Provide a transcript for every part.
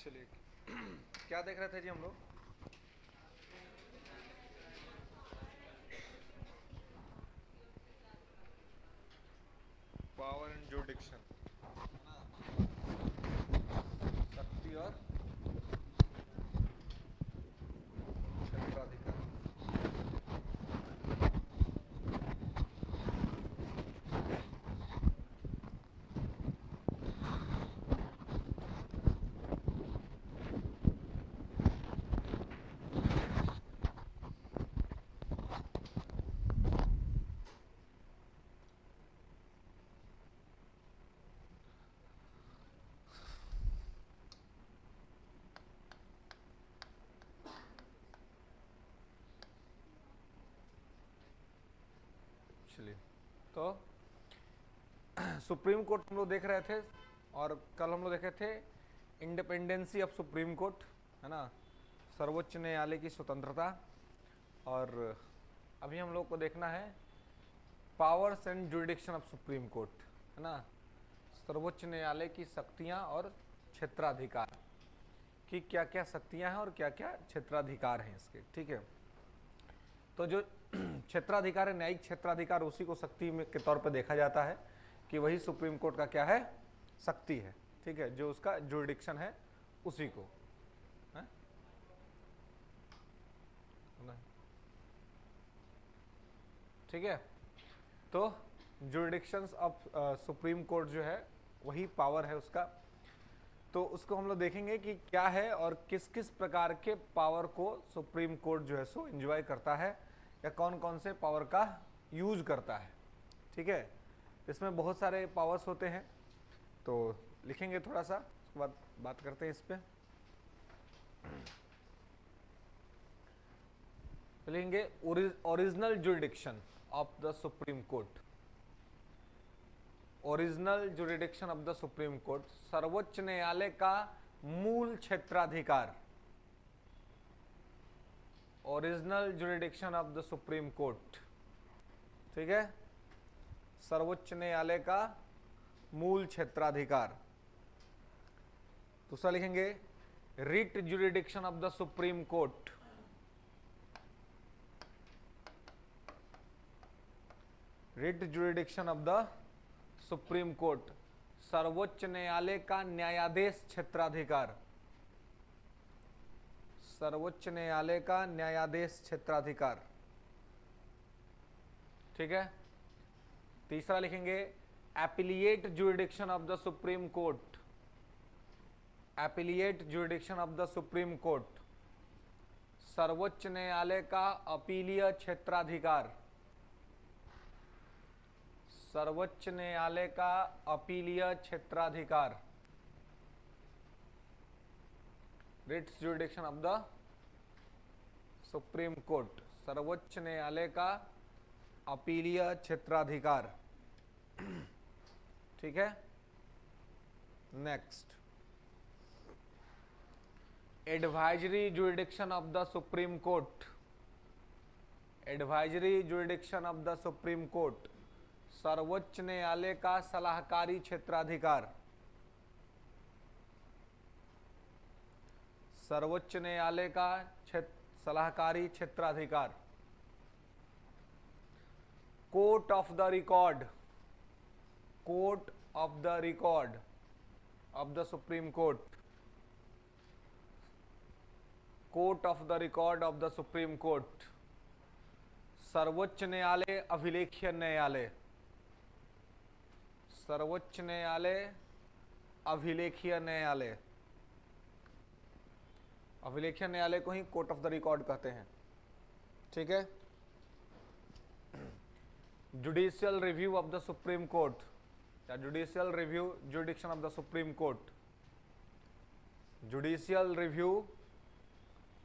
चलिए क्या देख रहे थे जी हम लोग? पावर एंड जुरिडिक्शन, शक्ति और क्षेत्राधिकार। चलिए, तो सुप्रीम कोर्ट हम लोग देख रहे थे और कल हम लोग देखे थे इंडिपेंडेंसी ऑफ सुप्रीम कोर्ट, है ना, सर्वोच्च न्यायालय की स्वतंत्रता। और अभी हम लोग को देखना है powers and jurisdiction of supreme court, है ना, सर्वोच्च न्यायालय की शक्तियां और क्षेत्राधिकार कि क्या क्या शक्तियां हैं और क्या क्या क्षेत्राधिकार हैं इसके। ठीक है, तो जो क्षेत्राधिकार है, न्यायिक क्षेत्राधिकार, उसी को शक्ति में के तौर पर देखा जाता है कि वही सुप्रीम कोर्ट का क्या है, शक्ति है। ठीक है, जो उसका जुरिडिक्शन है उसी को है? ठीक है, तो जुरिडिक्शंस ऑफ सुप्रीम कोर्ट जो है वही पावर है उसका। तो उसको हम लोग देखेंगे कि क्या है और किस किस प्रकार के पावर को सुप्रीम कोर्ट जो है सो एंजॉय करता है या कौन कौन से पावर का यूज करता है। ठीक है, इसमें बहुत सारे पावर्स होते हैं, तो लिखेंगे थोड़ा सा, उसके बाद बात करते हैं इस पे। लिखेंगे original jurisdiction of the supreme court. Original jurisdiction of the supreme Court, सर्वोच्च न्यायालय का मूल क्षेत्राधिकार। Original jurisdiction of the supreme court, ठीक है, सर्वोच्च न्यायालय का मूल क्षेत्राधिकार। दूसरा लिखेंगे writ jurisdiction of the supreme court. Writ jurisdiction of the supreme Court, सर्वोच्च न्यायालय का न्यायाधीश क्षेत्राधिकार। सर्वोच्च न्यायालय का न्यायाधीश क्षेत्राधिकार। ठीक है, तीसरा लिखेंगे appellate jurisdiction of the supreme court. Appellate jurisdiction of the supreme Court, सर्वोच्च न्यायालय का अपीलीय क्षेत्राधिकार। सर्वोच्च न्यायालय का अपीलीय क्षेत्राधिकार। Writs jurisdiction of the supreme Court, सर्वोच्च न्यायालय का अपीलीय क्षेत्राधिकार। ठीक है, next advisory jurisdiction of the supreme Court. Advisory jurisdiction of the supreme Court, सर्वोच्च न्यायालय का सलाहकारी क्षेत्राधिकार। सर्वोच्च न्यायालय का सलाहकारी क्षेत्राधिकार। Court of the record. Court of the record of the supreme court. Court of the record of the supreme Court, सर्वोच्च न्यायालय अभिलेखीय न्यायालय। सर्वोच्च न्यायालय अभिलेखीय न्यायालय। अभिलेखीय न्यायालय को ही कोर्ट ऑफ द रिकॉर्ड कहते हैं। ठीक है, judicial review of the supreme court या judicial review jurisdiction of the supreme court. Judicial review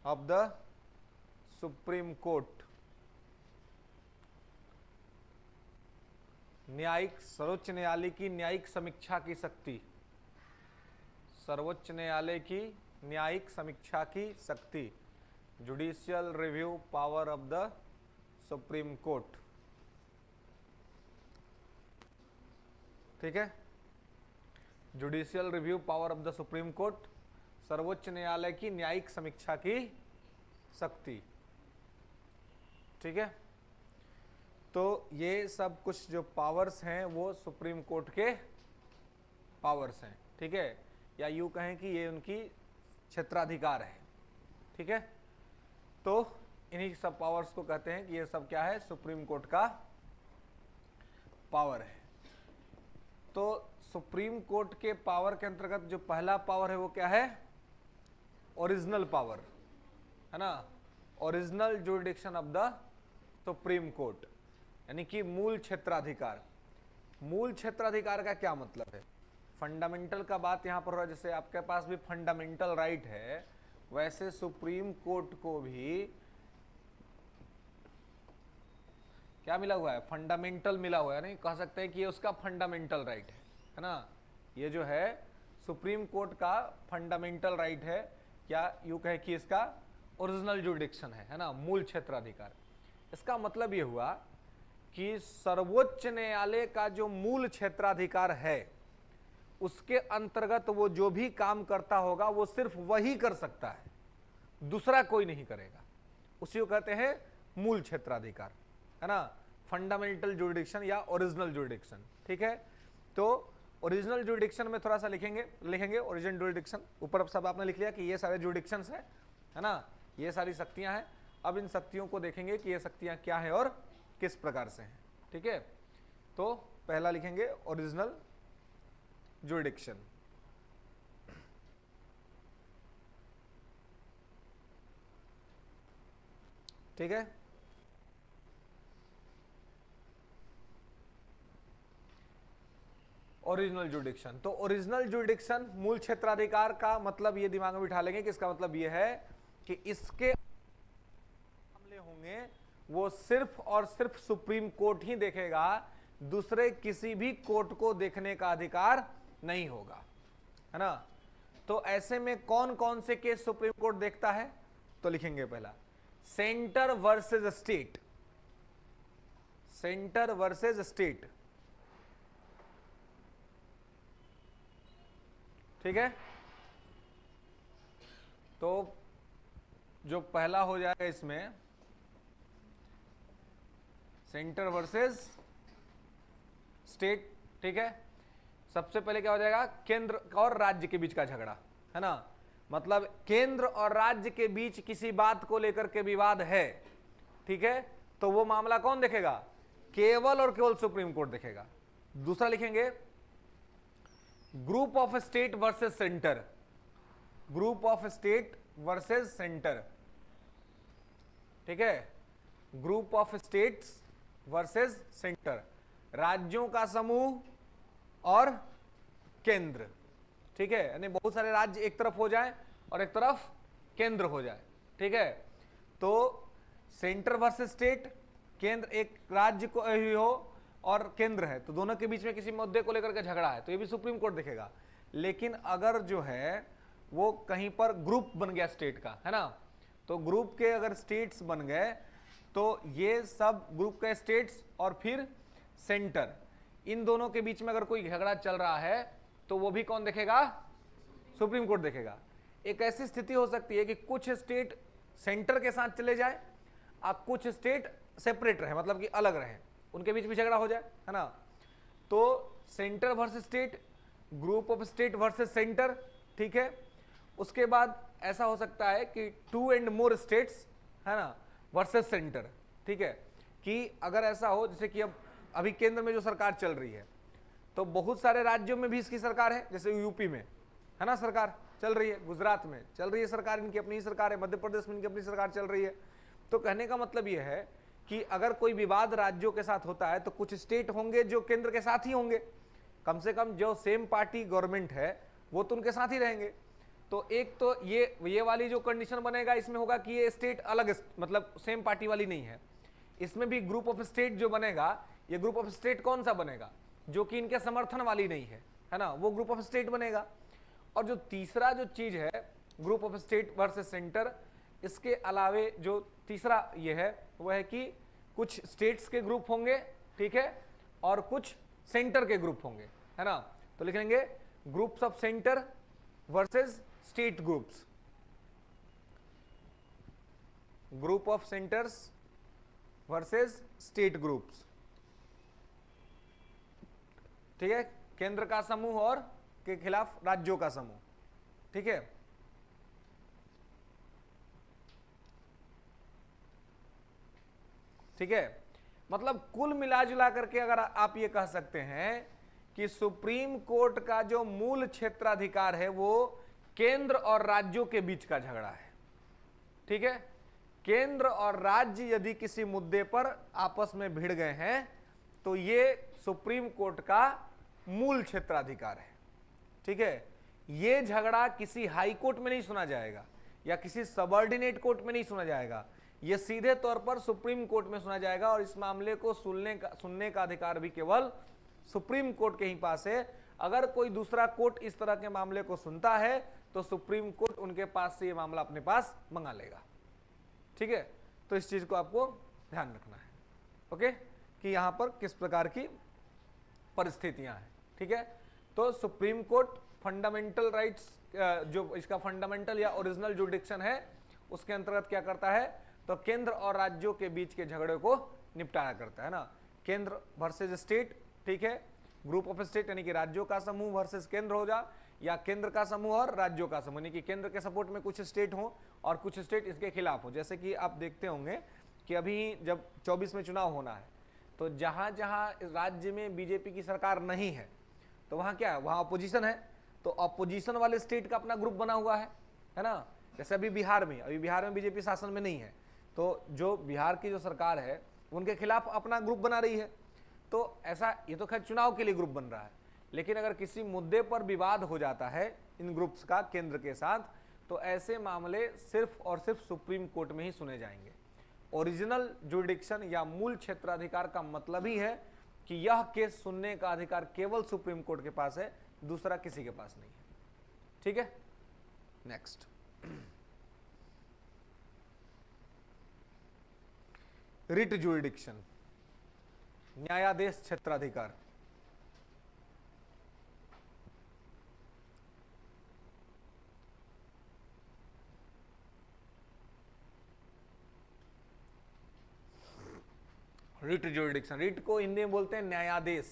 of the supreme court, न्यायिक, सर्वोच्च न्यायालय की न्यायिक समीक्षा की शक्ति। सर्वोच्च न्यायालय की न्यायिक समीक्षा की शक्ति, judicial review power of the supreme court. ठीक है, judicial review power of the supreme Court, सर्वोच्च न्यायालय की न्यायिक समीक्षा की शक्ति। ठीक है, तो ये सब कुछ जो पावर्स हैं वो सुप्रीम कोर्ट के पावर्स हैं। ठीक है, या यूं कहें कि ये उनकी क्षेत्राधिकार है। ठीक है, तो इन्हीं सब पावर्स को कहते हैं कि ये सब क्या है, सुप्रीम कोर्ट का पावर है। तो सुप्रीम कोर्ट के पावर के अंतर्गत जो पहला पावर है वो क्या है, ओरिजिनल पावर, है ना, original jurisdiction of the supreme court, यानी कि मूल क्षेत्राधिकार। मूल क्षेत्राधिकार का क्या मतलब है, फंडामेंटल का बात यहां पर हो रहा है। जैसे आपके पास भी फंडामेंटल राइट है, वैसे सुप्रीम कोर्ट को भी क्या मिला हुआ है, फंडामेंटल मिला हुआ है। नहीं कह सकते हैं कि ये उसका फंडामेंटल राइट है ना, ये जो है सुप्रीम कोर्ट का फंडामेंटल राइट है, या यूं कहे कि इसका ओरिजिनल जुरिडिक्शन है ना, मूल क्षेत्राधिकार। इसका मतलब ये हुआ कि सर्वोच्च न्यायालय का जो मूल क्षेत्राधिकार है उसके अंतर्गत वो जो भी काम करता होगा वो सिर्फ वही कर सकता है, दूसरा कोई नहीं करेगा। उसी को कहते हैं मूल क्षेत्राधिकार, है ना, फंडामेंटल जुरिडिक्शन या ओरिजिनल जुरिडिक्शन। ठीक है, तो ओरिजिनल जुरिडिक्शन में थोड़ा सा लिखेंगे ओरिजिनल जुरिडिक्शन। ऊपर सब आपने लिख लिया कि ये सारे जुरिडिक्शंस है ना, ये सारी शक्तियां हैं। अब इन शक्तियों को देखेंगे कि ये शक्तियां क्या है और किस प्रकार से हैं। ठीक है, तो पहला लिखेंगे ओरिजिनल जुरिडिक्शन। ठीक है, ओरिजिनल जुरिडिक्शन। तो ओरिजिनल जुरिडिक्शन मूल क्षेत्राधिकार का मतलब ये दिमाग में बिठा लेंगे कि इसका मतलब ये है कि इसके मामले होंगे वो सिर्फ और सिर्फ सुप्रीम कोर्ट ही देखेगा, दूसरे किसी भी कोर्ट को देखने का अधिकार नहीं होगा, है ना। तो ऐसे में कौन कौन से केस सुप्रीम कोर्ट देखता है, तो लिखेंगे पहला centre versus state, centre versus state. ठीक है, तो जो पहला हो जाएगा इसमें सेंटर वर्सेस स्टेट। ठीक है, सबसे पहले क्या हो जाएगा, केंद्र और राज्य के बीच का झगड़ा, है ना, मतलब केंद्र और राज्य के बीच किसी बात को लेकर के विवाद है। ठीक है, तो वो मामला कौन देखेगा, केवल और केवल सुप्रीम कोर्ट देखेगा। दूसरा लिखेंगे group of state versus centre, group of state versus centre. ठीक है, group of states versus centre, राज्यों का समूह और केंद्र। ठीक है, यानी बहुत सारे राज्य एक तरफ हो जाए और एक तरफ केंद्र हो जाए। ठीक है, तो सेंटर वर्सेस स्टेट, केंद्र एक राज्य को ही हो और केंद्र है, तो दोनों के बीच में किसी मुद्दे को लेकर के झगड़ा है, तो ये भी सुप्रीम कोर्ट देखेगा। लेकिन अगर जो है वो कहीं पर ग्रुप बन गया स्टेट का, है ना, तो ग्रुप के अगर स्टेट्स बन गए तो ये सब ग्रुप के स्टेट्स और फिर सेंटर, इन दोनों के बीच में अगर कोई झगड़ा चल रहा है तो वो भी कौन देखेगा, सुप्रीम कोर्ट देखेगा। एक ऐसी स्थिति हो सकती है कि कुछ स्टेट सेंटर के साथ चले जाए और कुछ स्टेट सेपरेट रहे, मतलब कि अलग रहे, उनके बीच में झगड़ा हो जाए, है ना। तो centre versus state, group of state versus centre. ठीक है, उसके बाद ऐसा हो सकता है कि 2 and more स्टेट्स, है ना, वर्सेस सेंटर। ठीक है, कि अगर ऐसा हो जैसे कि अब अभी केंद्र में जो सरकार चल रही है तो बहुत सारे राज्यों में भी इसकी सरकार है, जैसे यूपी में, है ना, सरकार चल रही है, गुजरात में चल रही है सरकार, इनकी अपनी सरकार है, मध्य प्रदेश में इनकी अपनी सरकार चल रही है। तो कहने का मतलब यह है कि अगर कोई विवाद राज्यों के साथ होता है तो कुछ स्टेट होंगे जो केंद्र के साथ ही होंगे, कम से कम जो सेम पार्टी गवर्नमेंट है वो तो उनके साथ ही रहेंगे। तो एक तो ये वाली जो कंडीशन बनेगा इसमें होगा कि ये स्टेट अलग, मतलब सेम पार्टी वाली नहीं है। इसमें भी ग्रुप ऑफ स्टेट जो बनेगा, ये ग्रुप ऑफ स्टेट कौन सा बनेगा, जो कि इनके समर्थन वाली नहीं है ना, वो ग्रुप ऑफ स्टेट बनेगा। और जो तीसरा जो चीज है group of state versus centre, इसके अलावे जो तीसरा ये है वो है कि कुछ स्टेट्स के ग्रुप होंगे, ठीक है, और कुछ सेंटर के ग्रुप होंगे, है ना। तो लिख लेंगे groups of centre versus state groups, group of centres versus state groups, ठीक है, केंद्र का समूह और के खिलाफ राज्यों का समूह, ठीक है। ठीक है, मतलब कुल मिला जुला करके अगर आप ये कह सकते हैं कि सुप्रीम कोर्ट का जो मूल क्षेत्राधिकार है वो केंद्र और राज्यों के बीच का झगड़ा है, ठीक है। केंद्र और राज्य यदि किसी मुद्दे पर आपस में भिड़ गए हैं तो ये सुप्रीम कोर्ट का मूल क्षेत्राधिकार है, ठीक है। ये झगड़ा किसी हाई कोर्ट में नहीं सुना जाएगा या किसी सबऑर्डिनेट कोर्ट में नहीं सुना जाएगा, ये सीधे तौर पर सुप्रीम कोर्ट में सुना जाएगा और इस मामले को सुनने का अधिकार भी केवल सुप्रीम कोर्ट के ही पास है। अगर कोई दूसरा कोर्ट इस तरह के मामले को सुनता है तो सुप्रीम कोर्ट उनके पास से ये मामला अपने पास मंगा लेगा, ठीक है। तो इस चीज को आपको ध्यान रखना है, ओके, कि यहां पर किस प्रकार की परिस्थितियां हैं, ठीक है। तो सुप्रीम कोर्ट फंडामेंटल राइट्स, जो इसका फंडामेंटल या ओरिजिनल जुडिक्शन है उसके अंतर्गत क्या करता है, तो केंद्र और राज्यों के बीच के झगड़े को निपटाया करता है ना। केंद्र वर्सेस स्टेट, ठीक है, ग्रुप ऑफ स्टेट यानी कि राज्यों का समूह वर्सेस केंद्र हो जा, या केंद्र का समूह और राज्यों का समूह, यानी कि केंद्र के सपोर्ट में कुछ स्टेट हो और कुछ स्टेट इसके खिलाफ हो। जैसे कि आप देखते होंगे कि अभी जब 24 में चुनाव होना है तो जहां जहां राज्य में बीजेपी की सरकार नहीं है तो वहां क्या है, वहां अपोजिशन है, तो अपोजिशन वाले स्टेट का अपना ग्रुप बना हुआ है ना। जैसे अभी बिहार में बीजेपी शासन में नहीं है तो जो बिहार की जो सरकार है उनके खिलाफ अपना ग्रुप बना रही है। तो ऐसा, ये तो खैर चुनाव के लिए ग्रुप बन रहा है, लेकिन अगर किसी मुद्दे पर विवाद हो जाता है इन ग्रुप्स का केंद्र के साथ तो ऐसे मामले सिर्फ और सिर्फ सुप्रीम कोर्ट में ही सुने जाएंगे। ओरिजिनल जुडिक्शन या मूल क्षेत्राधिकार का मतलब ही है कि यह केस सुनने का अधिकार केवल सुप्रीम कोर्ट के पास है, दूसरा किसी के पास नहीं है, ठीक है। नेक्स्ट, रिट जुडिक्शन, न्यायादेश क्षेत्राधिकार। रिट जुडिक्शन, रिट को हिंदी में बोलते हैं न्यायादेश,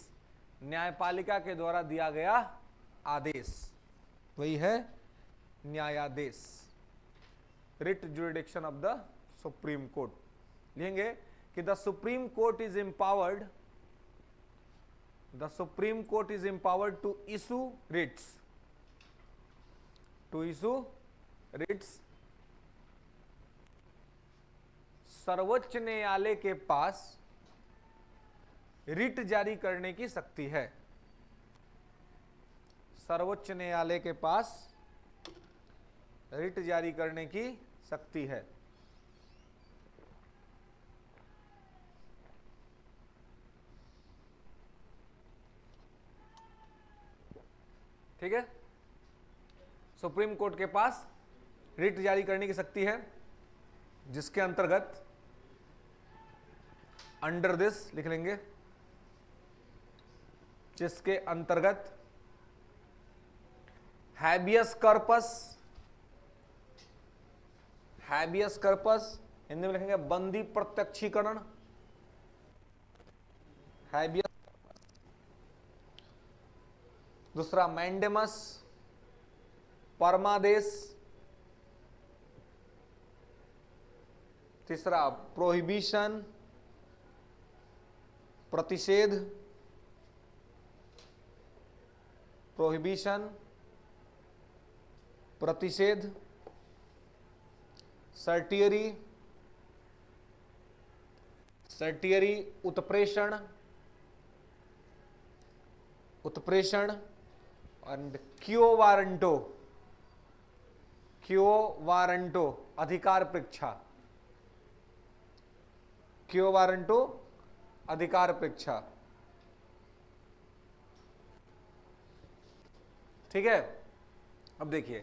न्यायपालिका के द्वारा दिया गया आदेश, वही है न्यायादेश। Writ jurisdiction of the supreme court, लिखेंगे कि the supreme court is empowered, the supreme court is empowered to issue writs, to issue writs. सर्वोच्च न्यायालय के पास रिट जारी करने की शक्ति है, सर्वोच्च न्यायालय के पास रिट जारी करने की शक्ति है। ठीक है, सुप्रीम कोर्ट के पास रिट जारी करने की शक्ति है, जिसके अंतर्गत अंडर दिस लिख लेंगे, जिसके अंतर्गत habeas corpus, habeas corpus Hindi में लिखेंगे बंदी प्रत्यक्षीकरण, हैबियस, दूसरा मैंडेमस परमादेश, तीसरा प्रोहिबिशन प्रतिषेध, प्रोहिबिशन प्रतिषेध, सर्टियरी, सर्टियरी उत्प्रेषण, उत्प्रेषण, and quo warranto, quo warranto अधिकार परीक्षा, क्यो वारंटो अधिकार परीक्षा। ठीक है, अब देखिए,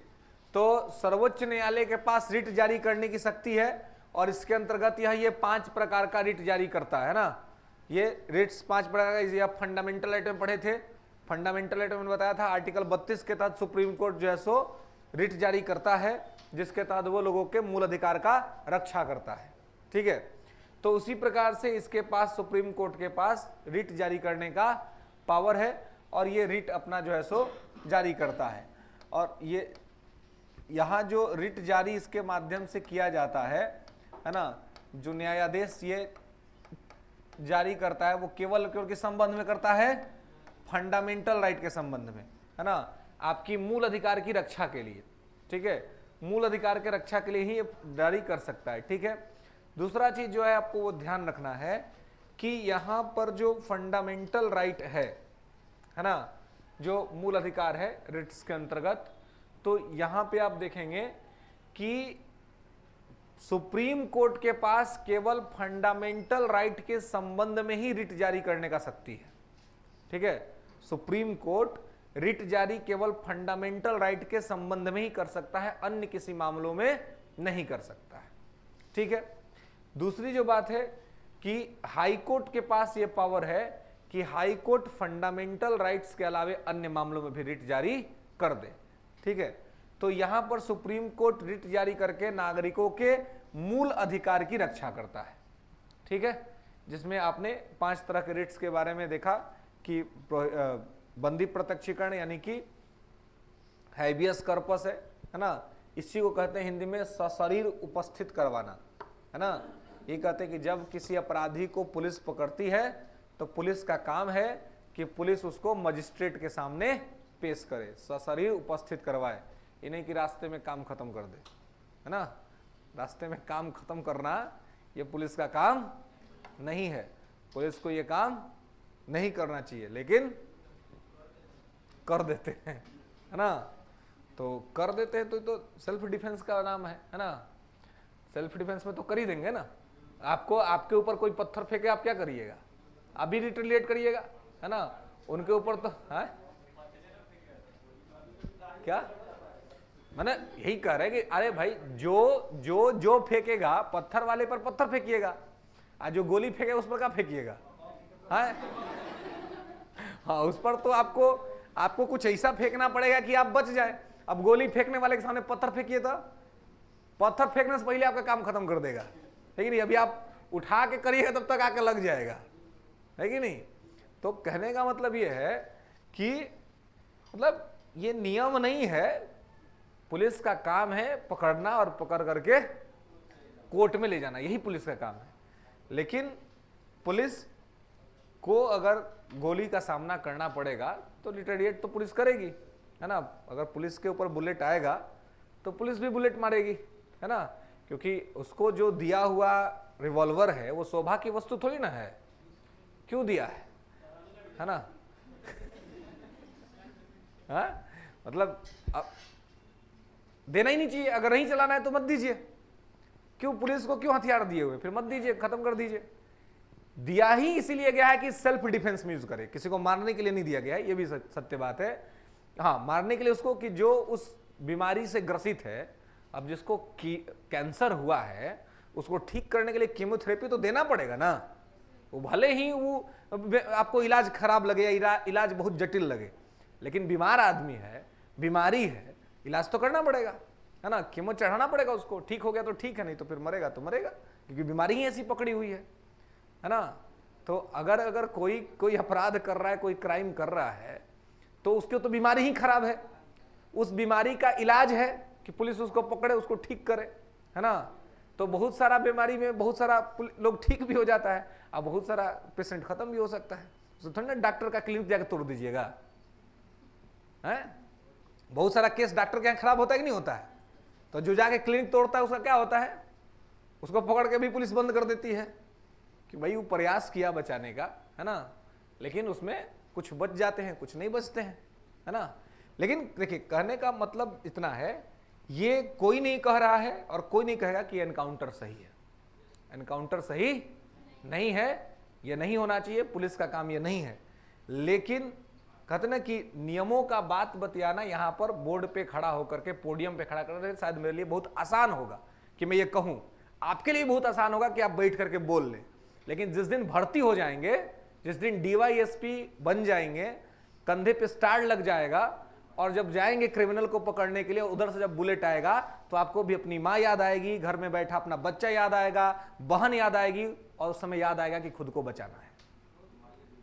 तो सर्वोच्च न्यायालय के पास रिट जारी करने की शक्ति है और इसके अंतर्गत यह ये 5 प्रकार का रिट जारी करता है ना। ये रिट्स 5 प्रकार का, आप फंडामेंटल राइट में पढ़े थे, फंडामेंटल राइट में बताया था आर्टिकल 32 के तहत सुप्रीम कोर्ट जो है सो रिट जारी करता है जिसके तहत वो लोगों के मूल अधिकार का रक्षा करता है। ठीक है, तो उसी प्रकार से इसके पास, सुप्रीम कोर्ट के पास रिट जारी करने का पावर है और ये रिट अपना जो है सो जारी करता है। और ये यहाँ जो रिट जारी इसके माध्यम से किया जाता है ना, जो न्यायाधीश ये जारी करता है वो केवल किस संबंध में करता है? फंडामेंटल राइट के संबंध में, है ना, आपकी मूल अधिकार की रक्षा के लिए। ठीक है, मूल अधिकार के रक्षा के लिए ही ये जारी कर सकता है। ठीक है, दूसरा चीज जो है आपको वो ध्यान रखना है कि यहां पर जो फंडामेंटल राइट है ना, जो मूल अधिकार है रिट्स के अंतर्गत, तो यहां पे आप देखेंगे कि सुप्रीम कोर्ट के पास केवल फंडामेंटल राइट के संबंध में ही रिट जारी करने का शक्ति है। ठीक है, सुप्रीम कोर्ट रिट जारी केवल फंडामेंटल राइट के संबंध में ही कर सकता है, अन्य किसी मामलों में नहीं कर सकता है। ठीक है, दूसरी जो बात है कि हाई कोर्ट के पास यह पावर है कि हाई कोर्ट फंडामेंटल राइट्स के अलावे अन्य मामलों में भी रिट जारी कर दे। ठीक है, तो यहां पर सुप्रीम कोर्ट रिट जारी करके नागरिकों के मूल अधिकार की रक्षा करता है। ठीक है, जिसमें आपने 5 तरह के रिट्स के बारे में देखा कि बंदी प्रत्यक्षीकरण यानी कि हैबियस कॉर्पस है ना, इसी को कहते हैं हिंदी में सशरीर उपस्थित करवाना, है ना। ये कहते हैं कि जब किसी अपराधी को पुलिस पकड़ती है तो पुलिस का काम है कि पुलिस उसको मजिस्ट्रेट के सामने पेश करे, सशरीर उपस्थित करवाए, ये नहीं कि रास्ते में काम खत्म कर दे, है ना। रास्ते में काम खत्म करना ये पुलिस का काम नहीं है, पुलिस को ये काम नहीं करना चाहिए, लेकिन कर देते हैं, है ना। तो कर देते हैं तो सेल्फ डिफेंस का नाम है ना। सेल्फ डिफेंस में तो कर ही देंगे ना। आपको आपके ऊपर कोई पत्थर फेंके, आप क्या करिएगा? आप भी रिटेलिएट करिएगा, है ना। उनके ऊपर तो है क्या, मैंने यही कह रहे कि अरे भाई जो फेंकेगा पत्थर वाले पर पत्थर फेंकिएगा, और जो गोली फेंकेगा उस पर क्या फेंकिएगा? है हाँ, उस पर तो आपको कुछ ऐसा फेंकना पड़ेगा कि आप बच जाए। अब गोली फेंकने वाले के सामने पत्थर फेंकिए तो पत्थर फेंकने से पहले आपका काम खत्म कर देगा, है कि नहीं। अभी आप उठा के करिएगा तब तक आके लग जाएगा, है कि नहीं। तो कहने का मतलब ये है कि मतलब ये नियम नहीं है, पुलिस का काम है पकड़ना और पकड़ करके कोर्ट में ले जाना, यही पुलिस का काम है। लेकिन पुलिस को अगर गोली का सामना करना पड़ेगा तो रिटेलिएट तो पुलिस करेगी, है ना। अगर पुलिस के ऊपर बुलेट आएगा तो पुलिस भी बुलेट मारेगी, है ना, क्योंकि उसको जो दिया हुआ रिवॉल्वर है वो शोभा की वस्तु थोड़ी ना है, क्यों दिया है ना। हाँ? मतलब अब देना ही नहीं चाहिए, अगर नहीं चलाना है तो मत दीजिए। क्यों पुलिस को क्यों हथियार दिए हुए, फिर मत दीजिए, खत्म कर दीजिए। दिया ही इसीलिए गया है कि सेल्फ डिफेंस में यूज करे, किसी को मारने के लिए नहीं दिया गया है, ये भी सत्य बात है। हाँ, मारने के लिए उसको कि जो उस बीमारी से ग्रसित है, अब जिसको कैंसर हुआ है उसको ठीक करने के लिए कीमोथेरेपी तो देना पड़ेगा ना। वो भले ही वो आपको इलाज खराब लगे, इलाज बहुत जटिल लगे, लेकिन बीमार आदमी है, बीमारी है, इलाज तो करना पड़ेगा, है ना। कीमो चढ़ाना पड़ेगा उसको, ठीक हो गया तो ठीक है, नहीं तो फिर मरेगा तो मरेगा, क्योंकि बीमारी ही ऐसी पकड़ी हुई है ना। तो अगर कोई अपराध कर रहा है, कोई क्राइम कर रहा है, तो उसकी तो बीमारी ही खराब है। उस बीमारी का इलाज है कि पुलिस उसको पकड़े, उसको ठीक करे, है ना। तो बहुत सारा बीमारी में बहुत सारा लोग ठीक भी हो जाता है, और बहुत सारा पेशेंट खत्म भी हो सकता है। तो थोड़ा डॉक्टर का क्लिनिक जाकर तोड़ दीजिएगा, है। बहुत सारा केस डॉक्टर के यहाँ खराब होता है कि नहीं होता है, तो जो जाके क्लिनिक तोड़ता है उसका क्या होता है, उसको पकड़ के भी पुलिस बंद कर देती है कि भाई वो प्रयास किया बचाने का, है ना, लेकिन उसमें कुछ बच जाते हैं, कुछ नहीं बचते हैं, है ना। लेकिन देखिए, कहने का मतलब इतना है, ये कोई नहीं कह रहा है और कोई नहीं कहेगा कि एनकाउंटर सही है। एनकाउंटर सही नहीं है, ये नहीं होना चाहिए, पुलिस का काम ये नहीं है। लेकिन कहते ना कि नियमों का बात बतियाना यहाँ पर बोर्ड पे खड़ा होकर के, पोडियम पे खड़ा करके शायद मेरे लिए बहुत आसान होगा कि मैं ये कहूँ, आपके लिए बहुत आसान होगा कि आप बैठ करके बोल लें। लेकिन जिस दिन भर्ती हो जाएंगे, जिस दिन DYSP बन जाएंगे, कंधे पे स्टार लग जाएगा और जब जाएंगे क्रिमिनल को पकड़ने के लिए, उधर से जब बुलेट आएगा तो आपको भी अपनी माँ याद आएगी, घर में बैठा अपना बच्चा याद आएगा, बहन याद आएगी, और उस समय याद आएगा कि खुद को बचाना है।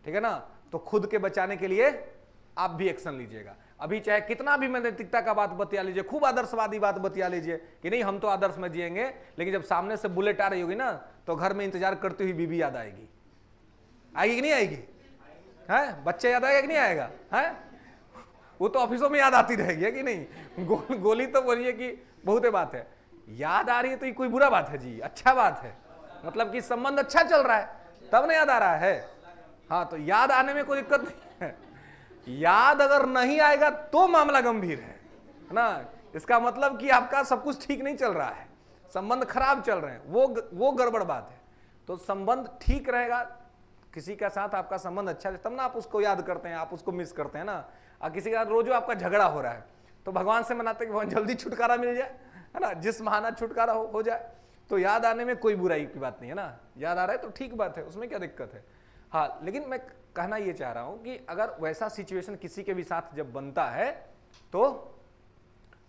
ठीक है ना? तो खुद के बचाने के लिए आप भी एक्शन लीजिएगा। अभी चाहे कितना भी नैतिकता का बात बतिया लीजिए, खूब आदर्शवादी बात बतिया लीजिए कि नहीं हम तो आदर्श में जिएंगे, लेकिन जब सामने से बुलेट आ रही होगी ना तो घर में इंतजार करती हुई बीबी याद आएगी। आएगी कि नहीं आएगी? है बच्चे याद आएगा कि नहीं आएगा? है वो तो ऑफिसों में याद आती रहेगी, है कि नहीं? गोली तो बोलिए कि बहुत बात है, याद आ रही है तो ये कोई बुरा बात है जी, अच्छा बात है, मतलब कि संबंध अच्छा चल रहा है तब ना याद आ रहा है। हाँ तो याद आने में कोई दिक्कत नहीं है, याद अगर नहीं आएगा तो मामला गंभीर है ना। इसका मतलब कि आपका सब कुछ ठीक नहीं चल रहा है, संबंध खराब चल रहे हैं, वो गड़बड़ बात है। तो संबंध ठीक रहेगा, किसी के साथ आपका संबंध अच्छा है तब ना आप उसको याद करते हैं, आप उसको मिस करते हैं ना। और किसी के साथ रोजो आपका झगड़ा हो रहा है तो भगवान से मनाते हैं कि भगवान जल्दी छुटकारा मिल जाए, है ना, जिस बहाना छुटकारा हो जाए। तो याद आने में कोई बुराई की बात नहीं है ना, याद आ रहा है तो ठीक बात है, उसमें क्या दिक्कत है। हाँ लेकिन मैं कहना ये चाह रहा हूं कि अगर वैसा सिचुएशन किसी के भी साथ जब बनता है तो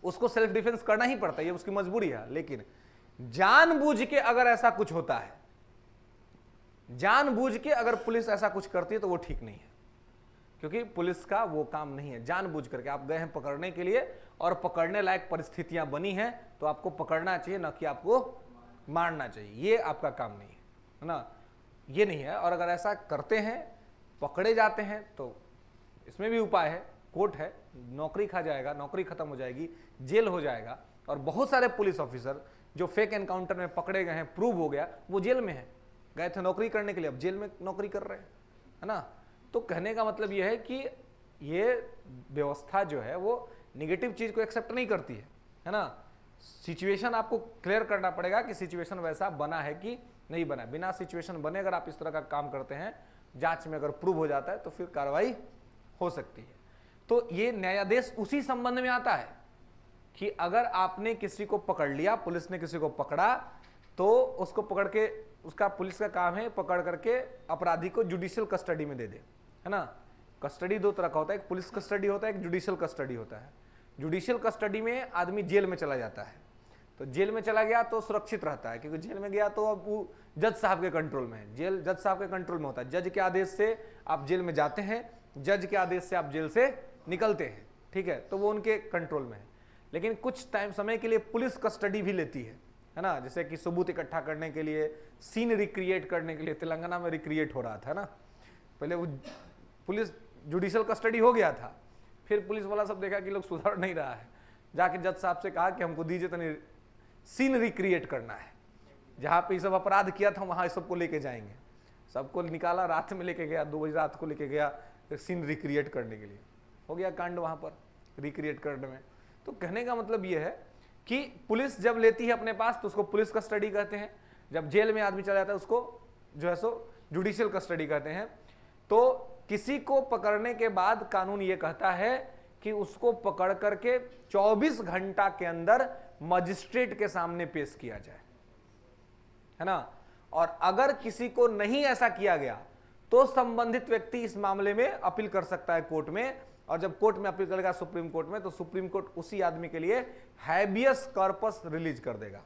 उसको सेल्फ डिफेंस करना ही पड़ता है, ये उसकी मजबूरी है। लेकिन जानबूझ के अगर ऐसा कुछ होता है, जानबूझ के अगर पुलिस ऐसा कुछ करती है तो वो ठीक नहीं है, क्योंकि पुलिस का वो काम नहीं है। जानबूझ करके आप गए हैं पकड़ने के लिए और पकड़ने लायक परिस्थितियां बनी हैं तो आपको पकड़ना चाहिए, ना कि आपको मारना चाहिए, ये आपका काम नहीं है ना, ये नहीं है। और अगर ऐसा करते हैं, पकड़े जाते हैं तो इसमें भी उपाय है, कोर्ट है, नौकरी खा जाएगा, नौकरी खत्म हो जाएगी, जेल हो जाएगा। और बहुत सारे पुलिस ऑफिसर जो फेक एनकाउंटर में पकड़े गए हैं, प्रूव हो गया, वो जेल में है, गए थे नौकरी करने के लिए, अब जेल में नौकरी कर रहे हैं, है ना। तो कहने का मतलब यह है कि ये व्यवस्था जो है वो निगेटिव चीज को एक्सेप्ट नहीं करती है ना। सिचुएशन आपको क्लियर करना पड़ेगा कि सिचुएशन वैसा बना है कि नहीं बना। बिना सिचुएशन बने अगर आप इस तरह का काम करते हैं, जांच में अगर प्रूव हो जाता है तो फिर कार्रवाई हो सकती है। तो ये न्यायाधीश उसी संबंध में आता है कि अगर आपने किसी को पकड़ लिया, पुलिस ने किसी को पकड़ा, तो उसको पकड़ के, उसका पुलिस का काम है पकड़ करके अपराधी को जुडिशियल कस्टडी में दे दे, है ना। कस्टडी दो तरह का होता है, एक पुलिस कस्टडी होता है, एक जुडिशियल कस्टडी होता है। जुडिशियल कस्टडी में आदमी जेल में चला जाता है, तो जेल में चला गया तो सुरक्षित रहता है, क्योंकि जेल में गया तो अब वो जज साहब के कंट्रोल में है, जेल जज साहब के कंट्रोल में होता है। जज के आदेश से आप जेल में जाते हैं, जज के आदेश से आप जेल से निकलते हैं, ठीक है, तो वो उनके कंट्रोल में है। लेकिन कुछ टाइम समय के लिए पुलिस कस्टडी भी लेती है ना, जैसे कि सबूत इकट्ठा करने के लिए, सीन रिक्रिएट करने के लिए। तेलंगाना में रिक्रिएट हो रहा था ना, पहले वो पुलिस जुडिशियल कस्टडी हो गया था, फिर पुलिस वाला सब देखा कि लोग सुधर नहीं रहा है, जाके जज साहब से कहा कि हमको दीजिए तो नहीं, सीन रिक्रिएट करना है, जहाँ पे ये सब अपराध किया था वहाँ सबको लेके जाएंगे। सबको निकाला, रात में लेके गया, 2 बजे रात को लेके गया सीन रिक्रिएट करने के लिए, हो गया कांड वहाँ पर रिक्रिएट करने में। तो कहने का मतलब ये है कि पुलिस जब लेती है अपने पास तो उसको पुलिस कस्टडी कहते हैं, जब जेल में आदमी चला जाता है उसको जो है सो जुडिशियल कस्टडी कहते हैं। तो किसी को पकड़ने के बाद कानून ये कहता है कि उसको पकड़ करके 24 घंटा के अंदर मजिस्ट्रेट के सामने पेश किया जाए, है ना। और अगर किसी को नहीं ऐसा किया गया तो संबंधित व्यक्ति इस मामले में अपील कर सकता है कोर्ट में, और जब कोर्ट में अपील करेगा सुप्रीम कोर्ट में, तो सुप्रीम कोर्ट उसी आदमी के लिए हैबियस कॉर्पस रिलीज कर देगा।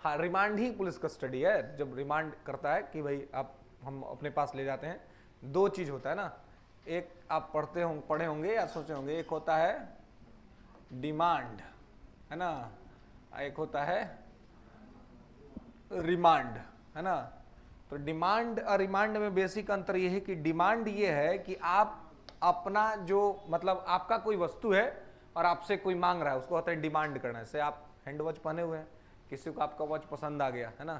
हाँ, रिमांड ही पुलिस कस्टडी है। जब रिमांड करता है कि भाई आप हम अपने पास ले जाते हैं, 2 चीज होता है ना, एक आप पढ़े होंगे या सोचे होंगे, एक होता है डिमांड, है ना, एक होता है रिमांड, है ना। तो डिमांड और रिमांड में बेसिक अंतर यह है कि डिमांड ये है कि आप अपना जो मतलब आपका कोई वस्तु है और आपसे कोई मांग रहा है, उसको होता है डिमांड करना। जैसे आप हैंड वॉच पहने हुए हैं, किसी को आपका वॉच पसंद आ गया, है ना,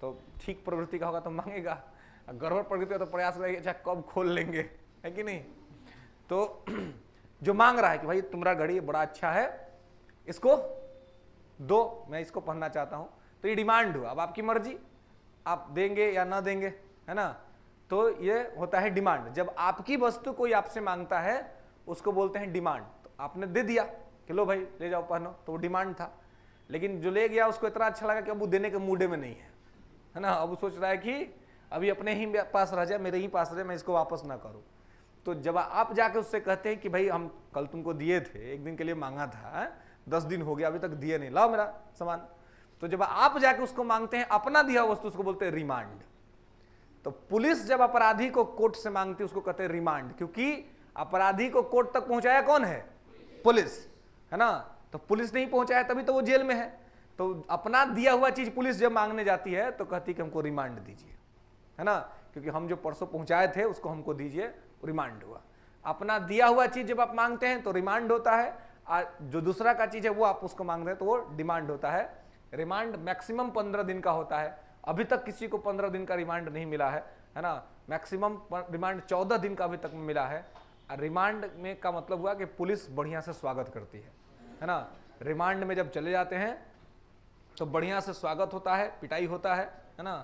तो ठीक प्रवृत्ति का होगा तो मांगेगा, गड़बड़ प्रवृत्ति हो तो प्रयास करेगा अच्छा कब खोल लेंगे, है कि नहीं। तो जो मांग रहा है कि भाई तुम्हारा घड़ी बड़ा अच्छा है, इसको दो, मैं इसको पहनना चाहता हूं, तो ये डिमांड हुआ। अब आपकी मर्जी, आप देंगे या ना देंगे, है ना। तो ये होता है डिमांड। जब आपकी वस्तु कोई आपसे मांगता है उसको बोलते हैं डिमांड। तो आपने दे दिया कि लो भाई ले जाओ पहनो, तो वो डिमांड था। लेकिन जो ले गया उसको इतना अच्छा लगा कि अब वो देने के मूड में नहीं है ना, अब वो सोच रहा है कि अभी अपने ही पास रह जाए, मेरे ही पास रहे, मैं इसको वापस ना करूं। तो जब आप जाके उससे कहते हैं कि भाई हम कल तुमको दिए थे, एक दिन के लिए मांगा था, 10 दिन हो गया अभी तक दिए नहीं, लाओ मेरा सामान, तो जब आप जाके उसको मांगते हैं अपना दिया हुआ वस्तु, उसको बोलते हैं रिमांड। तो पुलिस जब अपराधी को कोर्ट से मांगती है उसको कहते हैं रिमांड, क्योंकि अपराधी को कोर्ट तक पहुंचाया कौन है? पुलिस, है ना। तो पुलिस नहीं पहुंचाया तभी तो वो जेल में है। तो अपना दिया हुआ चीज पुलिस जब मांगने जाती है तो कहती है कि हमको रिमांड दीजिए, है ना, क्योंकि हम जो परसों पहुंचाए थे उसको हमको दीजिए, रिमांड हुआ। अपना दिया हुआ चीज जब आप मांगते हैं तो रिमांड होता है, जो दूसरा का चीज है वो आप उसको मांग रहे हैं तो वो डिमांड होता है। रिमांड मैक्सिमम 15 दिन का होता है। अभी तक किसी को 15 दिन का रिमांड नहीं मिला है ना। मैक्सिमम रिमांड 14 दिन का अभी तक मिला है। रिमांड में का मतलब हुआ कि पुलिस बढ़िया से स्वागत करती है ना। रिमांड में जब चले जाते हैं तो बढ़िया से स्वागत होता है, पिटाई होता है ना,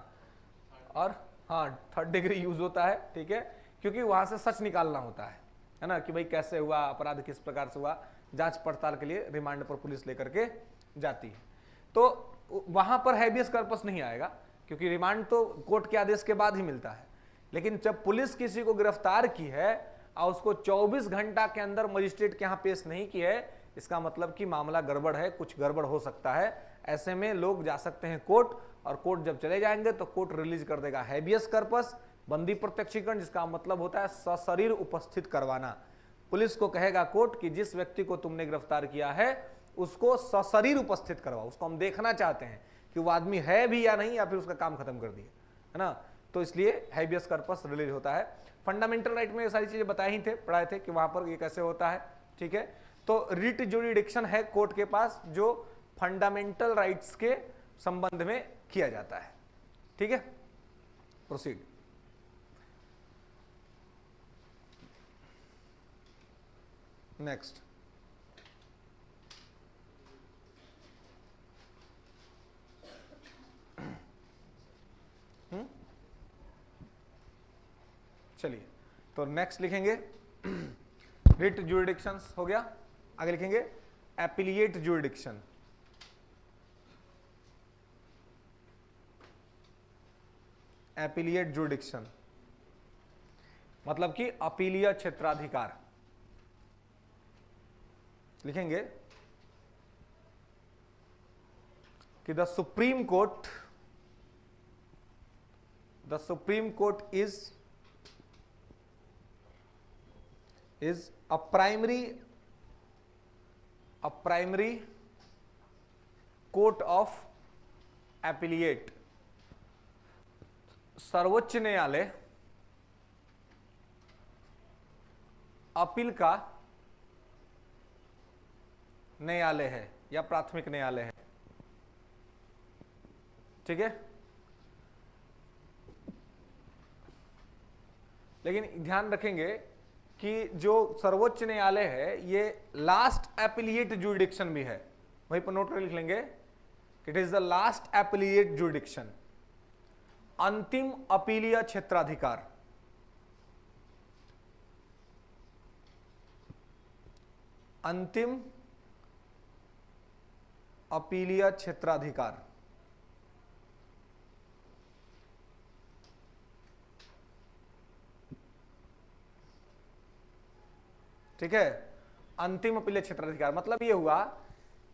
और हाँ 3rd डिग्री यूज होता है, ठीक है, क्योंकि वहां से सच निकालना होता है ना, कि भाई कैसे हुआ, अपराध किस प्रकार से हुआ, जांच पड़ताल के लिए रिमांड पर पुलिस लेकर के जाती है। तो वहां पर हैबियस कॉर्पस नहीं आएगा, क्योंकि रिमांड तो कोर्ट के आदेश के बाद ही मिलता है। लेकिन जब पुलिस किसी को गिरफ्तार की है और उसको 24 घंटा के अंदर मजिस्ट्रेट के यहाँ पेश नहीं की है, इसका मतलब कि मामला गड़बड़ है, कुछ गड़बड़ हो सकता है। ऐसे में लोग जा सकते हैं कोर्ट, और कोर्ट जब चले जाएंगे तो कोर्ट रिलीज कर देगा हैबियस कॉर्पस, बंदी प्रत्यक्षीकरण, जिसका मतलब होता है सशरीर उपस्थित करवाना। पुलिस को कहेगा कोर्ट कि जिस व्यक्ति को तुमने गिरफ्तार किया है उसको सशरीर उपस्थित करवाओ, उसको हम देखना चाहते हैं कि वो आदमी है भी या नहीं, या फिर उसका काम खत्म कर दिया, है ना। तो इसलिए हैबियस कॉर्पस रिलीज होता है। फंडामेंटल राइट में ये सारी चीजें बताई ही थे, पढ़ाए थे कि वहां पर ये कैसे होता है, ठीक है। तो रिट जुरिडिक्शन है कोर्ट के पास, जो फंडामेंटल राइट्स के संबंध में किया जाता है, ठीक है। प्रोसीड। नेक्स्ट, चलिए तो नेक्स्ट लिखेंगे रिट जुरिडिक्शंस हो गया। आगे लिखेंगे एपिलिएट जुरिडिक्शन। एपिलिएट जुरिडिक्शन मतलब कि अपीलीय क्षेत्राधिकार। लिखेंगे कि the supreme court is a primary court of appellate। सर्वोच्च न्यायालय अपील का न्यायालय है या प्राथमिक न्यायालय है, ठीक है। लेकिन ध्यान रखेंगे कि जो सर्वोच्च न्यायालय है ये लास्ट एपिलिएट जुरिडिक्शन भी है। वहीं पर नोट कर लिख लेंगे कि it is the last appellate jurisdiction, अंतिम अपीलीय क्षेत्राधिकार। अंतिम अपीलीय क्षेत्राधिकार, ठीक है। अंतिम अपीलीय क्षेत्राधिकार मतलब ये हुआ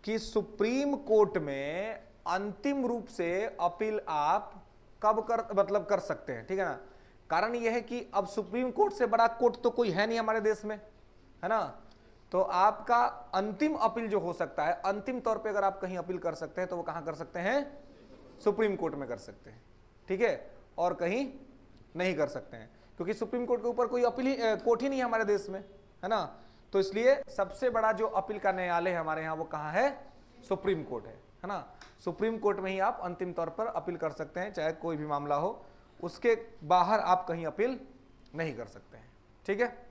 कि सुप्रीम कोर्ट में अंतिम रूप से अपील आप कब कर सकते हैं, ठीक है ना। कारण यह है कि अब सुप्रीम कोर्ट से बड़ा कोर्ट तो कोई है नहीं हमारे देश में, है ना। तो आपका अंतिम अपील जो हो सकता है, अंतिम तौर पे अगर आप कहीं अपील कर सकते हैं तो वो कहां कर सकते हैं? सुप्रीम कोर्ट में कर सकते हैं, ठीक है, और कहीं नहीं कर सकते हैं, क्योंकि सुप्रीम कोर्ट के ऊपर कोई अपील कोर्ट ही नहीं है हमारे देश में, है ना। तो इसलिए सबसे बड़ा जो अपील का न्यायालय है हमारे यहाँ वो कहाँ है? सुप्रीम कोर्ट है ना। सुप्रीम कोर्ट में ही आप अंतिम तौर पर अपील कर सकते हैं, चाहे कोई भी मामला हो, उसके बाहर आप कहीं अपील नहीं कर सकते हैं, ठीक है।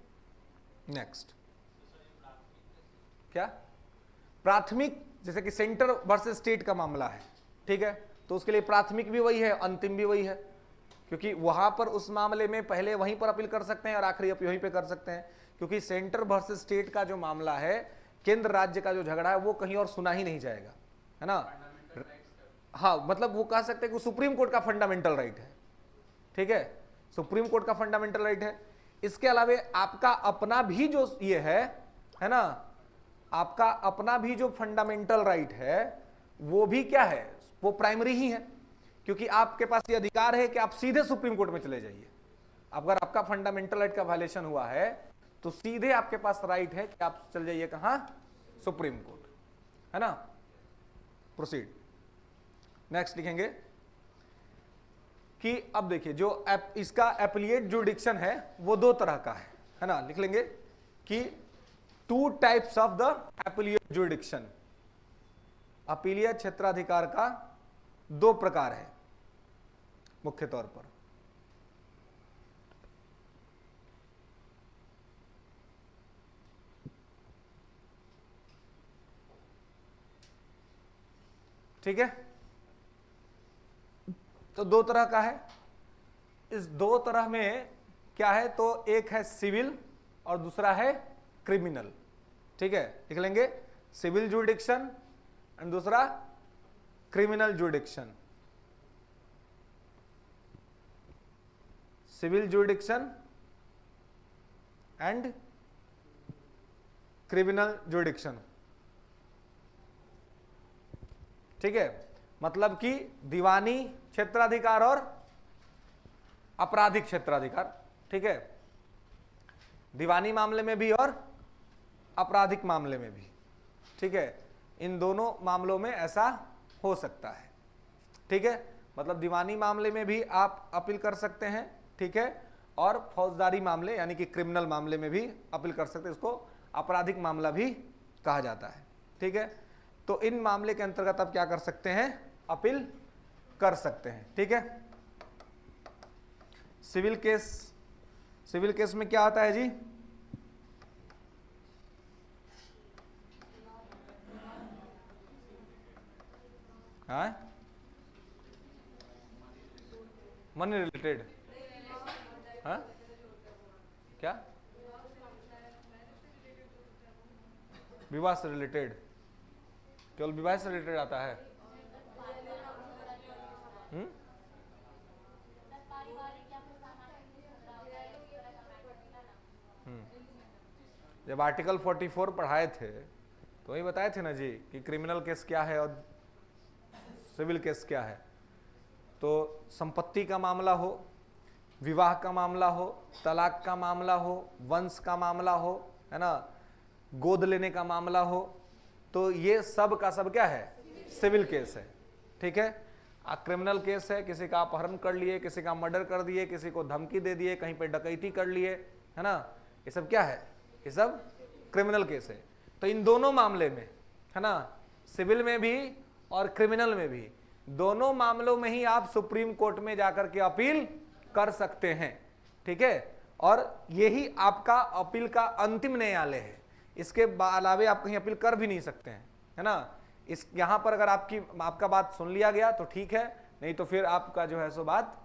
नेक्स्ट, क्या प्राथमिक, जैसे कि सेंटर वर्सेस स्टेट का मामला है, ठीक है, तो उसके लिए प्राथमिक भी वही है, अंतिम भी वही है, क्योंकि वहां पर उस मामले में पहले वहीं पर अपील कर सकते हैं और आखिरी अपील वहीं पे कर सकते हैं, क्योंकि सेंटर वर्सेस स्टेट का जो मामला है, केंद्र राज्य का जो झगड़ा है, वो कहीं और सुना ही नहीं जाएगा, है ना। हाँ, मतलब वो कह सकते हैं कि सुप्रीम कोर्ट का फंडामेंटल राइट है, ठीक है, सुप्रीम कोर्ट का फंडामेंटल राइट है। इसके अलावा आपका अपना भी जो ये है ना, आपका अपना भी जो फंडामेंटल राइट है वो भी क्या है, वो प्राइमरी ही है, क्योंकि आपके पास ये अधिकार है कि आप सीधे सुप्रीम कोर्ट में चले जाइए। अगर आपका फंडामेंटल राइट का वायलेशन हुआ है तो सीधे आपके पास राइट है कि आप चल जाइए कहां, सुप्रीम कोर्ट, है ना। प्रोसीड। नेक्स्ट लिखेंगे कि अब देखिए जो इसका एप्लीएट जुरिडिक्शन है वो दो तरह का है ना। लिख लेंगे कि two types of the appellate jurisdiction, अपीलीय क्षेत्राधिकार का दो प्रकार है मुख्य तौर पर। ठीक है, तो दो तरह का है। इस दो तरह में क्या है, तो एक है सिविल और दूसरा है क्रिमिनल। ठीक है, लिख लेंगे सिविल जुरिडिक्शन एंड दूसरा criminal jurisdiction. Civil jurisdiction and criminal jurisdiction. ठीक है, मतलब कि दीवानी क्षेत्राधिकार और आपराधिक क्षेत्राधिकार। ठीक है, दीवानी मामले में भी और आपराधिक मामले में भी। ठीक है, इन दोनों मामलों में ऐसा हो सकता है। ठीक है, मतलब दीवानी मामले में भी आप अपील कर सकते हैं। ठीक है, और फौजदारी मामले यानी कि क्रिमिनल मामले में भी अपील कर सकते हैं, इसको आपराधिक मामला भी कहा जाता है। ठीक है, तो इन मामले के अंतर्गत आप क्या कर सकते हैं, अपील कर सकते हैं। ठीक है, सिविल केस में क्या आता है जी, हाँ, मनी रिलेटेड, हाँ, क्या, विवाह से रिलेटेड, केवल विवाह से रिलेटेड आता है। जब आर्टिकल 44 पढ़ाए थे तो वही बताए थे ना जी कि क्रिमिनल केस क्या है और सिविल केस क्या है। तो संपत्ति का मामला हो, विवाह का मामला हो, तलाक का मामला हो, वंश का मामला हो, है ना, गोद लेने का मामला हो, तो ये सब का सब क्या है, सिविल केस है। ठीक है, क्रिमिनल केस है, किसी का अपहरण कर लिए, किसी का मर्डर कर दिए, किसी को धमकी दे दिए, कहीं पे डकैती कर लिए, है ना, ये सब क्या है, ये सब क्रिमिनल केस है। तो इन दोनों मामले में, है ना, सिविल में भी और क्रिमिनल में भी, दोनों मामलों में ही आप सुप्रीम कोर्ट में जाकर के अपील कर सकते हैं। ठीक है, और यही आपका अपील का अंतिम न्यायालय है। इसके अलावे आप कहीं अपील कर भी नहीं सकते हैं, है ना। इस यहां पर अगर आपका बात सुन लिया गया तो ठीक है, नहीं तो फिर आपका जो है सो बात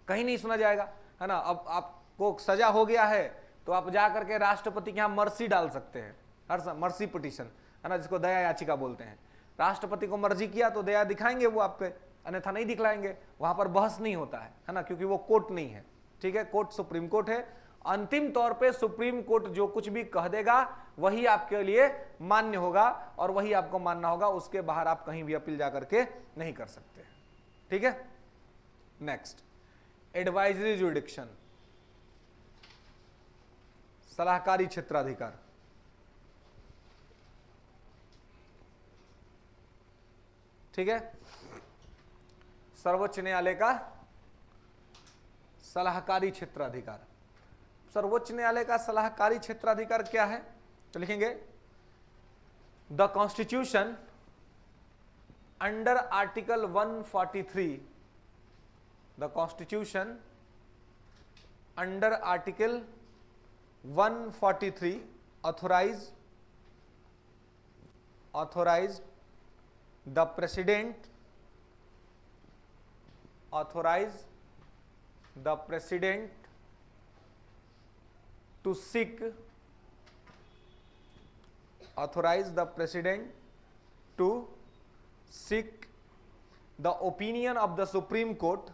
कहीं नहीं सुना जाएगा, है ना। अब आपको सजा हो गया है तो आप जा करके राष्ट्रपति के यहाँ मर्सी डाल सकते हैं, हर मर्सी पिटीशन, है ना, जिसको दया याचिका बोलते हैं। राष्ट्रपति को मर्जी किया तो दया दिखाएंगे वो आप पे, अन्यथा नहीं दिखलाएंगे। वहां पर बहस नहीं होता है ना, क्योंकि वो कोर्ट नहीं है। ठीक है, कोर्ट सुप्रीम कोर्ट है। अंतिम तौर पे सुप्रीम कोर्ट जो कुछ भी कह देगा वही आपके लिए मान्य होगा और वही आपको मानना होगा, उसके बाहर आप कहीं भी अपील जाकर के नहीं कर सकते। ठीक है, नेक्स्ट, एडवाइजरी जुरिडिक्शन, सलाहकारी क्षेत्राधिकार। ठीक है, सर्वोच्च न्यायालय का सलाहकारी क्षेत्राधिकार। सर्वोच्च न्यायालय का सलाहकारी क्षेत्राधिकार क्या है, तो लिखेंगे the constitution under article 143, the constitution under article 143 authorize the president to seek the opinion of the Supreme Court,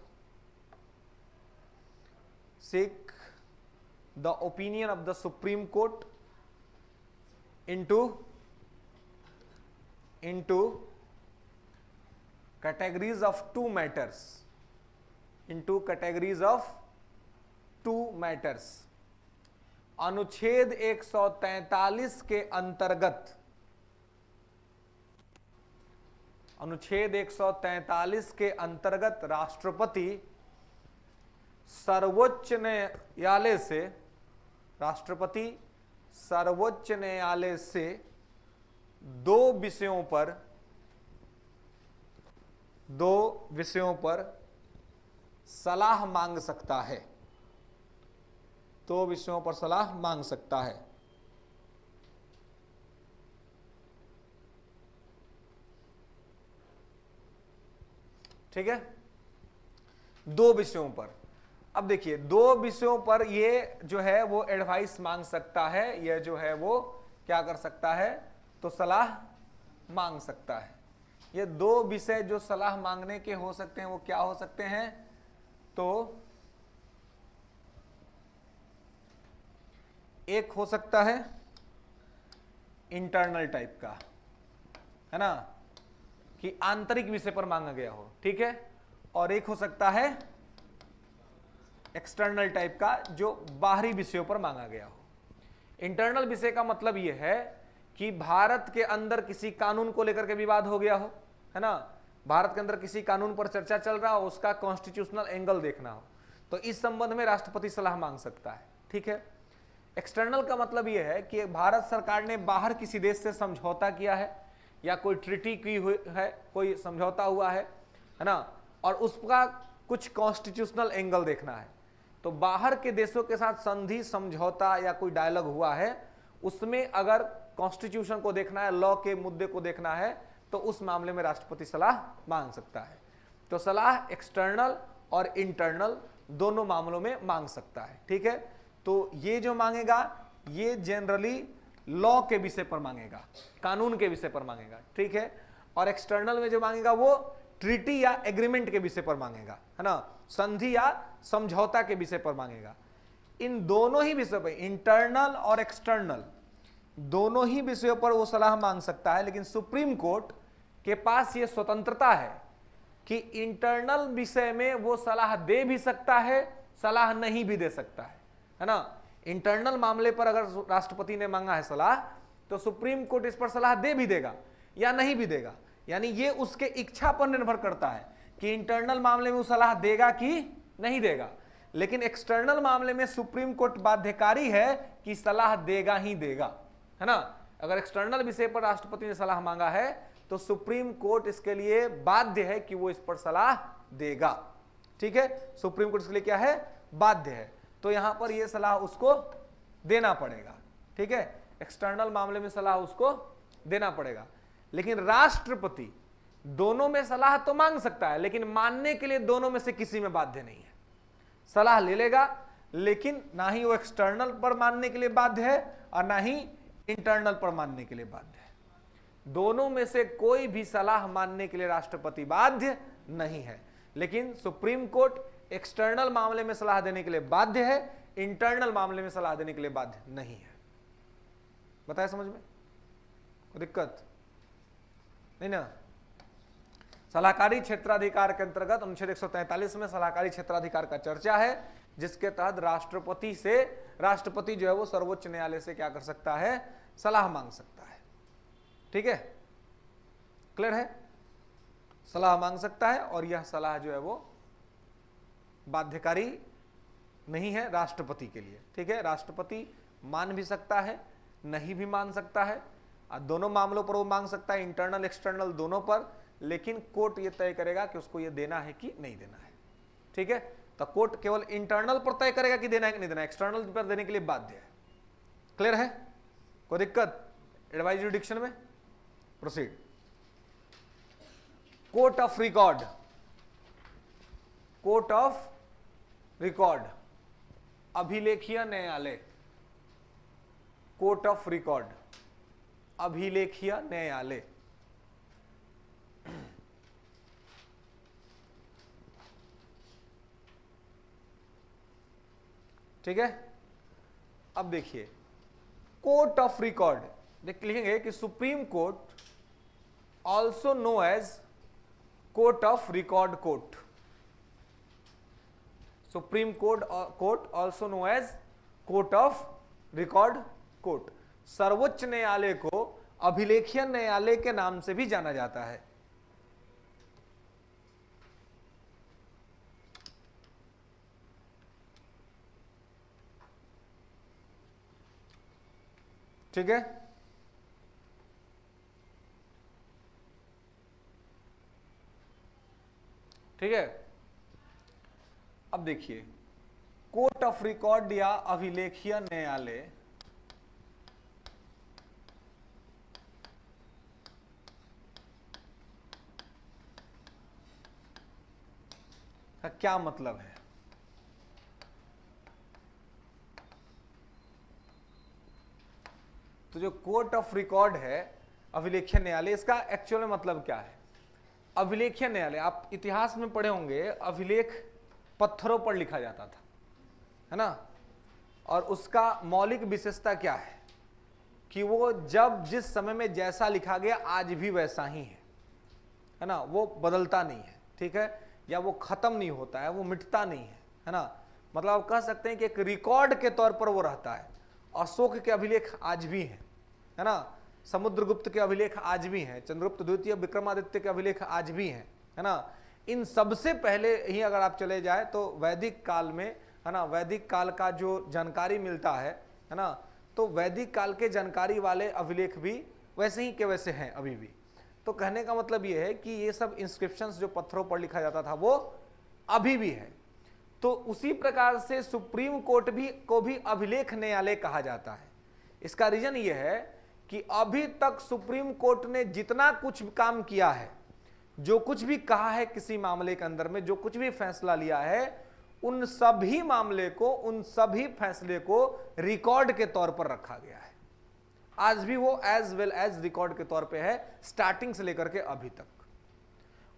seek the opinion of the supreme court into categories of two matters, into categories of two matters। अनुच्छेद 143 के अंतर्गत, अनुच्छेद 143 के अंतर्गत राष्ट्रपति सर्वोच्च न्यायालय से, राष्ट्रपति सर्वोच्च न्यायालय से दो विषयों पर सलाह मांग सकता है, दो विषयों पर सलाह मांग सकता है। ठीक है, दो विषयों पर। अब देखिए, दो विषयों पर ये जो है वो एडवाइस मांग सकता है, ये जो है वो क्या कर सकता है, तो सलाह मांग सकता है। ये दो विषय जो सलाह मांगने के हो सकते हैं वो क्या हो सकते हैं, तो एक हो सकता है इंटरनल टाइप का, है ना, कि आंतरिक विषय पर मांगा गया हो, ठीक है, और एक हो सकता है एक्सटर्नल टाइप का, जो बाहरी विषयों पर मांगा गया हो। इंटरनल विषय का मतलब यह है कि भारत के अंदर किसी कानून को लेकर के विवाद हो गया हो, है ना, भारत के अंदर किसी कानून पर चर्चा चल रहा हो, उसका कॉन्स्टिट्यूशनल एंगल देखना हो, तो इस संबंध में राष्ट्रपति सलाह मांग सकता है। ठीक है, एक्सटर्नल का मतलब यह है कि भारत सरकार ने बाहर किसी देश से समझौता किया है या कोई ट्रीटी की हुई है, कोई समझौता हुआ है ना, और उसका कुछ कॉन्स्टिट्यूशनल एंगल देखना है। तो बाहर के देशों के साथ संधि, समझौता या कोई डायलॉग हुआ है, उसमें अगर कॉन्स्टिट्यूशन को देखना है, लॉ के मुद्दे को देखना है, तो उस मामले में राष्ट्रपति सलाह मांग सकता है। तो सलाह एक्सटर्नल और इंटरनल दोनों मामलों में मांग सकता है। ठीक है, तो ये जो मांगेगा ये जनरली लॉ के विषय पर मांगेगा, कानून के विषय पर मांगेगा। ठीक है, और एक्सटर्नल में जो मांगेगा वो ट्रीटी या एग्रीमेंट के विषय पर मांगेगा, है ना, संधि या समझौता के विषय पर मांगेगा। इन दोनों ही विषयों पर, इंटरनल और एक्सटर्नल दोनों ही विषयों पर वो सलाह मांग सकता है। लेकिन सुप्रीम कोर्ट के पास ये स्वतंत्रता है कि इंटरनल विषय में वो सलाह दे भी सकता है, सलाह नहीं भी दे सकता है ना। इंटरनल मामले पर अगर राष्ट्रपति ने मांगा है सलाह, तो सुप्रीम कोर्ट इस पर सलाह दे भी देगा या नहीं भी देगा, यानी ये उसके इच्छा पर निर्भर करता है कि इंटरनल मामले में वो सलाह देगा कि नहीं देगा। लेकिन एक्सटर्नल मामले में सुप्रीम कोर्ट बाध्यकारी है कि सलाह देगा ही देगा, है ना। अगर एक्सटर्नल विषय पर राष्ट्रपति ने सलाह मांगा है तो सुप्रीम कोर्ट इसके लिए बाध्य है कि वो इस पर सलाह देगा। ठीक है, सुप्रीम कोर्ट इसके लिए क्या है, बाध्य है। तो यहां पर यह सलाह उसको देना पड़ेगा। ठीक है, एक्सटर्नल मामले में सलाह उसको देना पड़ेगा। लेकिन राष्ट्रपति दोनों में सलाह तो मांग सकता है, लेकिन मानने के लिए दोनों में से किसी में बाध्य नहीं है। सलाह ले लेगा, लेकिन ना ही वो एक्सटर्नल पर मानने के लिए बाध्य है और ना ही इंटरनल पर मानने के लिए बाध्य है। दोनों में से कोई भी सलाह मानने के लिए राष्ट्रपति बाध्य नहीं है। लेकिन सुप्रीम कोर्ट एक्सटर्नल मामले में सलाह देने के लिए बाध्य है, इंटरनल मामले में सलाह देने के लिए बाध्य नहीं है। बताया समझ में, कोई दिक्कत नहीं ना। सलाहकारी क्षेत्राधिकार के अंतर्गत अनुच्छेद 143 में सलाहकारी क्षेत्राधिकार का चर्चा है, जिसके तहत राष्ट्रपति जो है वो सर्वोच्च न्यायालय से क्या कर सकता है, सलाह मांग सकता है। ठीक है, क्लियर है, सलाह मांग सकता है और यह सलाह जो है वो बाध्यकारी नहीं है राष्ट्रपति के लिए। ठीक है, राष्ट्रपति मान भी सकता है, नहीं भी मान सकता है, दोनों मामलों पर वो मांग सकता है, इंटरनल एक्सटर्नल दोनों पर। लेकिन कोर्ट ये तय करेगा कि उसको ये देना है कि नहीं देना है। ठीक है, तो कोर्ट केवल इंटरनल पर तय करेगा कि देना है कि नहीं देना है, एक्सटर्नल पर देने के लिए बाध्य है। क्लियर है, कोई दिक्कत एडवाइस जुडिक्शन में? Proceed. Court of record, court of record, अभिलेखीय न्यायालय, कोर्ट ऑफ रिकॉर्ड, अभिलेखीय न्यायालय। ठीक है, अब देखिए कोर्ट ऑफ रिकॉर्ड, लिखेंगे कि Supreme Court also know as court of record court, Supreme Court also know as court of record court, सर्वोच्च न्यायालय को अभिलेखीय न्यायालय के नाम से भी जाना जाता है। ठीक है, ठीक है। अब देखिए कोर्ट ऑफ रिकॉर्ड या अभिलेखीय न्यायालय का क्या मतलब है? तो जो कोर्ट ऑफ रिकॉर्ड है अभिलेखीय न्यायालय, इसका एक्चुअल में मतलब क्या है? अभिलेखीय न्यायालय, आप इतिहास में पढ़े होंगे, अभिलेख पत्थरों पर लिखा जाता था, है ना, और उसका मौलिक विशेषता क्या है कि वो जब जिस समय में जैसा लिखा गया आज भी वैसा ही है ना, वो बदलता नहीं है, ठीक है, या वो खत्म नहीं होता है, वो मिटता नहीं है ना। मतलब आप कह सकते हैं कि एक रिकॉर्ड के तौर पर वो रहता है। अशोक के अभिलेख आज भी हैं, है ना, समुद्रगुप्त के अभिलेख आज भी हैं, चंद्रगुप्त द्वितीय, विक्रमादित्य के अभिलेख आज भी हैं, है ना। इन सबसे पहले ही अगर आप चले जाए तो वैदिक काल में, है ना, वैदिक काल का जो जानकारी मिलता है ना, तो वैदिक काल के जानकारी वाले अभिलेख भी वैसे ही के वैसे हैं अभी भी। तो कहने का मतलब ये है कि ये सब इंस्क्रिप्शंस जो पत्थरों पर लिखा जाता था वो अभी भी है। तो उसी प्रकार से सुप्रीम कोर्ट को भी अभिलेख न्यायालय कहा जाता है। इसका रीजन ये है कि अभी तक सुप्रीम कोर्ट ने जितना कुछ काम किया है, जो कुछ भी कहा है किसी मामले के अंदर में, जो कुछ भी फैसला लिया है, उन सभी मामले को, उन सभी फैसले को रिकॉर्ड के तौर पर रखा गया है। आज भी वो एज वेल एज रिकॉर्ड के तौर पे है, स्टार्टिंग से लेकर के अभी तक।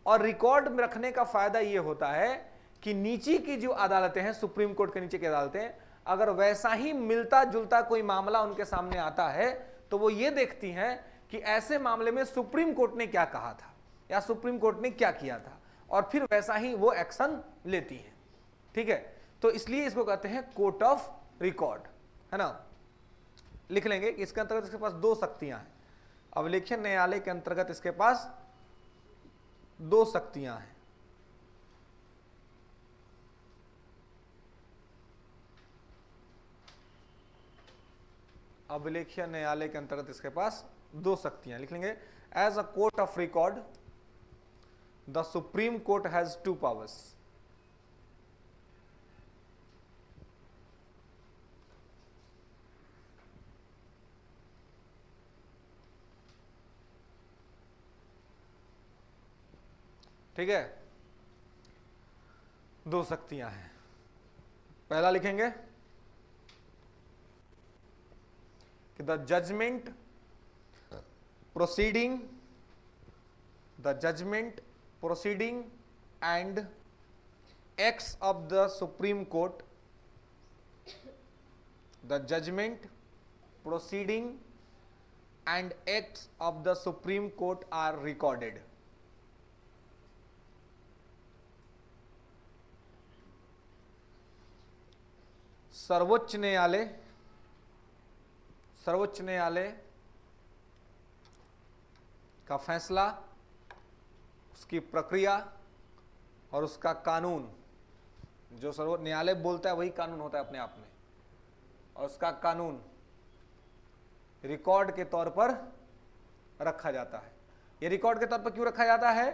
और रिकॉर्ड में रखने का फायदा ये होता है कि नीचे की जो अदालतें हैं, सुप्रीम कोर्ट के नीचे की अदालतें, अगर वैसा ही मिलता जुलता कोई मामला उनके सामने आता है तो वो ये देखती हैं कि ऐसे मामले में सुप्रीम कोर्ट ने क्या कहा था या सुप्रीम कोर्ट ने क्या किया था, और फिर वैसा ही वो एक्शन लेती हैं। ठीक है, तो इसलिए इसको कहते हैं कोर्ट ऑफ रिकॉर्ड, है ना। लिख लेंगे कि इसके अंतर्गत इसके पास दो शक्तियां हैं। अभिलेखीय न्यायालय के अंतर्गत इसके पास दो शक्तियां हैं। अभिलेखीय न्यायालय के अंतर्गत इसके पास दो शक्तियां, लिख लेंगे। As a court of record the supreme Court has two powers. ठीक है, दो शक्तियां हैं। पहला लिखेंगे कि the judgment proceeding and acts of the supreme Court, the judgment proceeding and acts of the supreme Court are recorded. सर्वोच्च न्यायालय का फैसला, उसकी प्रक्रिया और उसका कानून, जो सर्वोच्च न्यायालय बोलता है वही कानून होता है अपने आप में, और उसका कानून रिकॉर्ड के तौर पर रखा जाता है। ये रिकॉर्ड के तौर पर क्यों रखा जाता है?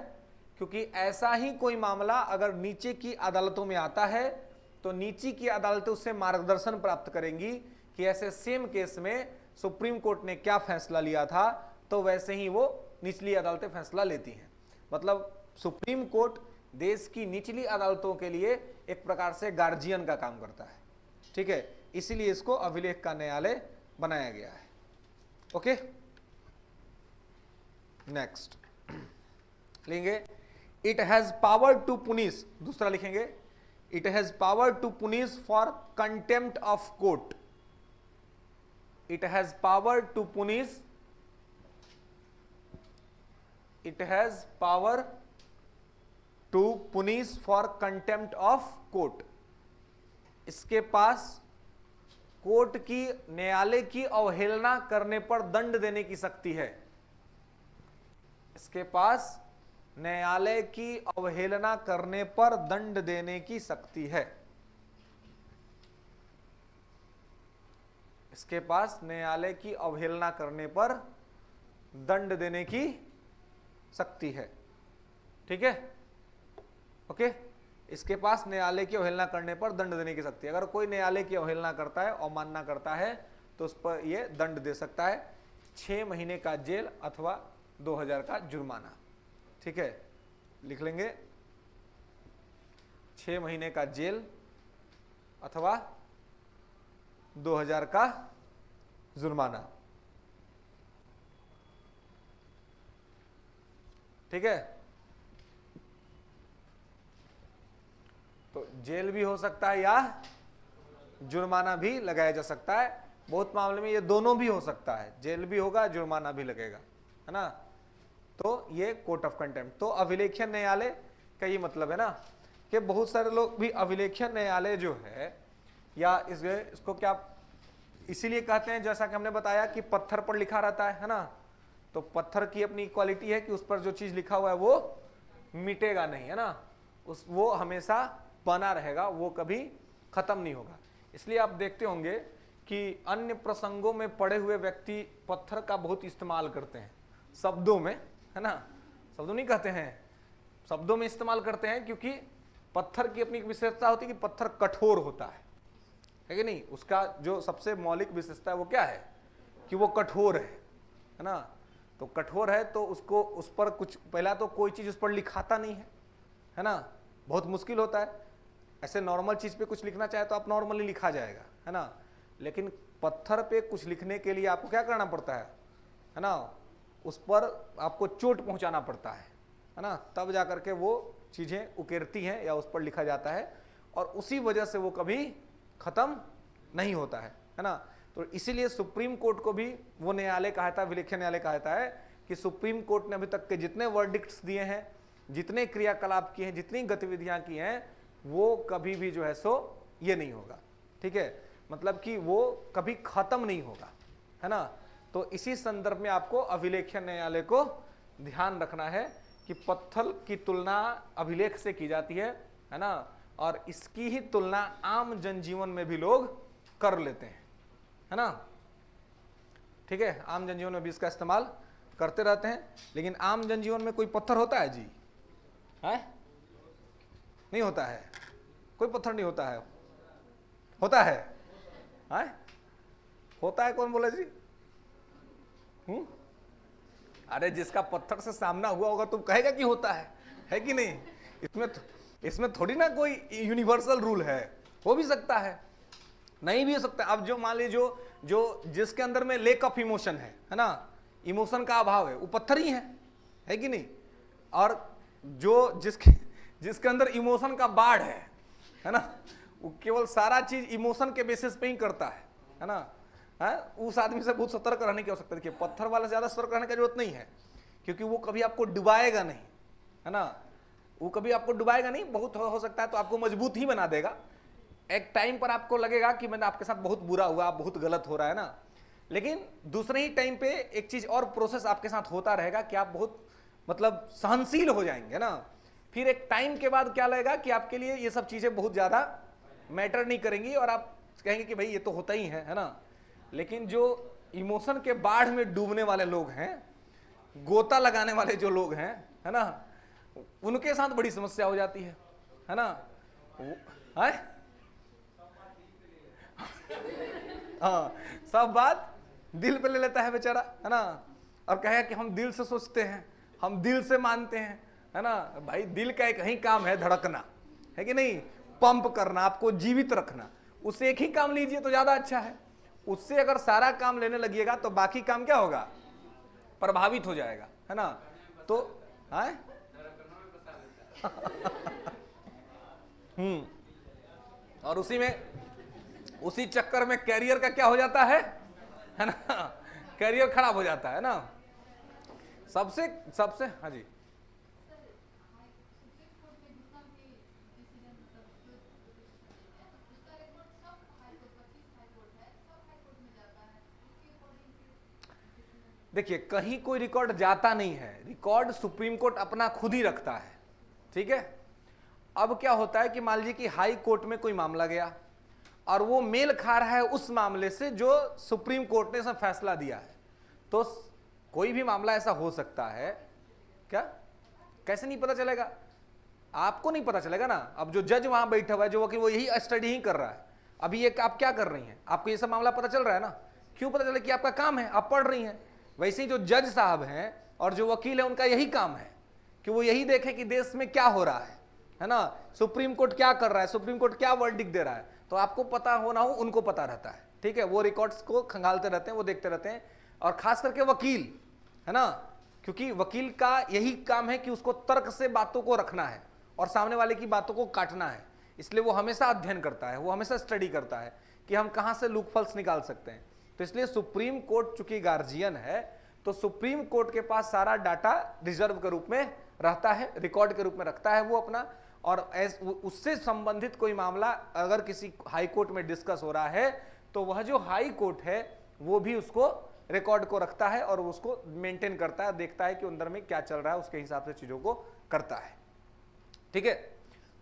क्योंकि ऐसा ही कोई मामला अगर नीचे की अदालतों में आता है तो नीचे की अदालतें उससे मार्गदर्शन प्राप्त करेंगी कि ऐसे सेम केस में सुप्रीम कोर्ट ने क्या फैसला लिया था, तो वैसे ही वो निचली अदालतें फैसला लेती हैं। मतलब सुप्रीम कोर्ट देश की निचली अदालतों के लिए एक प्रकार से गार्जियन का काम करता है। ठीक है, इसीलिए इसको अभिलेख का न्यायालय बनाया गया है। ओके, नेक्स्ट लेंगे it has power to punish. दूसरा लिखेंगे it has power to punish for contempt of court. it has power to punish, it has power to punish for contempt of court. इसके पास कोर्ट की, न्यायालय की अवहेलना करने पर दंड देने की शक्ति है। इसके पास न्यायालय की अवहेलना करने पर दंड देने की शक्ति है। इसके पास न्यायालय की अवहेलना करने पर दंड देने की शक्ति है। ठीक है, ओके। इसके पास न्यायालय की अवहेलना करने पर दंड देने की शक्ति है। अगर कोई न्यायालय की अवहेलना करता है, अवमानना करता है, तो उस पर यह दंड दे सकता है 6 महीने का जेल अथवा 2000 का जुर्माना। ठीक है, लिख लेंगे 6 महीने का जेल अथवा 2000 का जुर्माना। ठीक है, तो जेल भी हो सकता है या जुर्माना भी लगाया जा सकता है। बहुत मामले में ये दोनों भी हो सकता है, जेल भी होगा, जुर्माना भी लगेगा, है ना। तो ये कोर्ट ऑफ कंटेम्प्ट। तो अभिलेखीय न्यायालय का ये मतलब है ना कि बहुत सारे लोग भी अभिलेखीय न्यायालय जो है, या इसको क्या इसीलिए कहते हैं, जैसा कि हमने बताया कि पत्थर पर लिखा रहता है ना। तो पत्थर की अपनी क्वालिटी है कि उस पर जो चीज लिखा हुआ है वो मिटेगा नहीं, है ना। वो हमेशा बना रहेगा, वो कभी खत्म नहीं होगा। इसलिए आप देखते होंगे कि अन्य प्रसंगों में पढ़े हुए व्यक्ति पत्थर का बहुत इस्तेमाल करते हैं शब्दों में, है ना। शब्दों नहीं कहते हैं, शब्दों में इस्तेमाल करते हैं, क्योंकि पत्थर की अपनी विशेषता होती है कि पत्थर कठोर होता है कि नहीं। उसका जो सबसे मौलिक विशेषता है वो क्या है कि वो कठोर है ना। तो कठोर है तो उसको, उस पर कुछ, पहला तो कोई चीज उस पर लिखाता नहीं है ना। बहुत मुश्किल होता है। ऐसे नॉर्मल चीज पे कुछ लिखना चाहे तो आप नॉर्मली लिखा जाएगा, है ना। लेकिन पत्थर पे कुछ लिखने के लिए आपको क्या करना पड़ता है ना, उस पर आपको चोट पहुंचाना पड़ता है ना, तब जाकर के वो चीजें उकेरती हैं या उस पर लिखा जाता है, और उसी वजह से वो कभी खत्म नहीं होता है ना। तो इसीलिए सुप्रीम कोर्ट को भी वो न्यायालय कहा था, अभिलेखीय न्यायालय कहा जाता है कि सुप्रीम कोर्ट ने अभी तक के जितने वर्डिक्ट्स दिए हैं, जितने क्रियाकलाप किए हैं, जितनी गतिविधियां की हैं, वो कभी भी जो है सो ये नहीं होगा। ठीक है, मतलब कि वो कभी खत्म नहीं होगा, है ना। तो इसी संदर्भ में आपको अभिलेखीय न्यायालय को ध्यान रखना है कि पत्थर की तुलना अभिलेख से की जाती है ना, और इसकी ही तुलना आम जनजीवन में भी लोग कर लेते हैं, है ना। ठीक है, आम जनजीवन में भी इसका इस्तेमाल करते रहते हैं। लेकिन आम जनजीवन में कोई पत्थर होता है जी? है? नहीं होता है, कोई पत्थर नहीं होता है। होता है? होता है, कौन बोला जी? अरे जिसका पत्थर से सामना हुआ होगा तुम कहेगा कि होता है कि नहीं। इसमें थोड़ी ना कोई यूनिवर्सल रूल है, हो भी सकता है, नहीं भी हो सकता। अब जो मान लीजिए जो जिसके अंदर में लेक ऑफ इमोशन है ना, इमोशन का अभाव है, वो पत्थर ही है कि नहीं। और जो जिसके अंदर इमोशन का बाढ़ है ना, वो केवल सारा चीज इमोशन के बेसिस पे ही करता है ना। उस आदमी से बहुत सतर्क रहने की आवश्यकता है। देखिए, पत्थर वाला ज्यादा सतर्क रहने की जरूरत नहीं है, क्योंकि वो कभी आपको डुबाएगा नहीं, है ना। वो कभी आपको डुबाएगा नहीं, बहुत हो सकता है तो आपको मजबूत ही बना देगा। एक टाइम पर आपको लगेगा कि मैंने आपके साथ बहुत बुरा हुआ, आप बहुत गलत हो रहा है ना, लेकिन दूसरे ही टाइम पे एक चीज और प्रोसेस आपके साथ होता रहेगा कि आप बहुत मतलब सहनशील हो जाएंगे ना। फिर एक टाइम के बाद क्या लगेगा कि आपके लिए ये सब चीजें बहुत ज्यादा मैटर नहीं करेंगी, और आप कहेंगे कि भाई ये तो होता ही है ना। लेकिन जो इमोशन के बाढ़ में डूबने वाले लोग हैं, गोता लगाने वाले जो लोग हैं, है ना, उनके साथ बड़ी समस्या हो जाती है ना। हाँ, सब बात दिल पे ले लेता है बेचारा, है ना, और कहेगा कि हम दिल से सोचते हैं, हम दिल से मानते हैं, है ना। भाई दिल का एक ही काम है, धड़कना, है कि नहीं, पंप करना, आपको जीवित रखना। उससे एक ही काम लीजिए तो ज्यादा अच्छा है। उससे अगर सारा काम लेने लगिएगा तो बाकी काम क्या होगा, प्रभावित हो जाएगा, है ना। तो और उसी चक्कर में कैरियर का क्या हो जाता है, है ना, करियर खराब हो जाता है ना। सबसे सबसे हाँ जी, देखिए कहीं कोई रिकॉर्ड जाता नहीं है, रिकॉर्ड सुप्रीम कोर्ट अपना खुद ही रखता है, ठीक है। अब क्या होता है कि मान लीजिए कि हाई कोर्ट में कोई मामला गया और वो मेल खा रहा है उस मामले से जो सुप्रीम कोर्ट ने इसमें फैसला दिया है, तो कोई भी मामला ऐसा हो सकता है। क्या, कैसे नहीं पता चलेगा? आपको नहीं पता चलेगा ना। अब जो जज वहां बैठा हुआ है, जो वकील, वो यही स्टडी ही कर रहा है। अभी ये आप क्या कर रही हैं, आपको ये सब मामला पता चल रहा है ना। क्यों पता चले? कि आपका काम है, आप पढ़ रही हैं। वैसे ही जो जज साहब हैं और जो वकील है, उनका यही काम है कि वो यही देखें कि देश में क्या हो रहा है ना, सुप्रीम कोर्ट क्या कर रहा है, सुप्रीम कोर्ट क्या वर्डिक्ट दे रहा है। तो आपको पता हो ना हो, उनको पता रहता है, ठीक है। वो रिकॉर्ड्स को खंगालते रहते हैं, वो देखते रहते हैं। और खास करके वकील, है ना, क्योंकि वकील का यही काम है कि उसको तर्क से बातों को रखना है और सामने वाले की बातों को काटना है। इसलिए वो हमेशा अध्ययन करता है, वो हमेशा स्टडी करता है कि हम कहां से लूपहोल्स निकाल सकते हैं। तो इसलिए सुप्रीम कोर्ट चूंकि गार्जियन है, तो सुप्रीम कोर्ट के पास सारा डाटा रिजर्व के रूप में रहता है, रिकॉर्ड के रूप में रखता है वो अपना। और उससे संबंधित कोई मामला अगर किसी हाई कोर्ट में डिस्कस हो रहा है, तो वह जो हाई कोर्ट है वो भी उसको रिकॉर्ड को रखता है और उसको मेंटेन करता है, देखता है कि अंदर में क्या चल रहा है, उसके हिसाब से चीजों को करता है, ठीक है।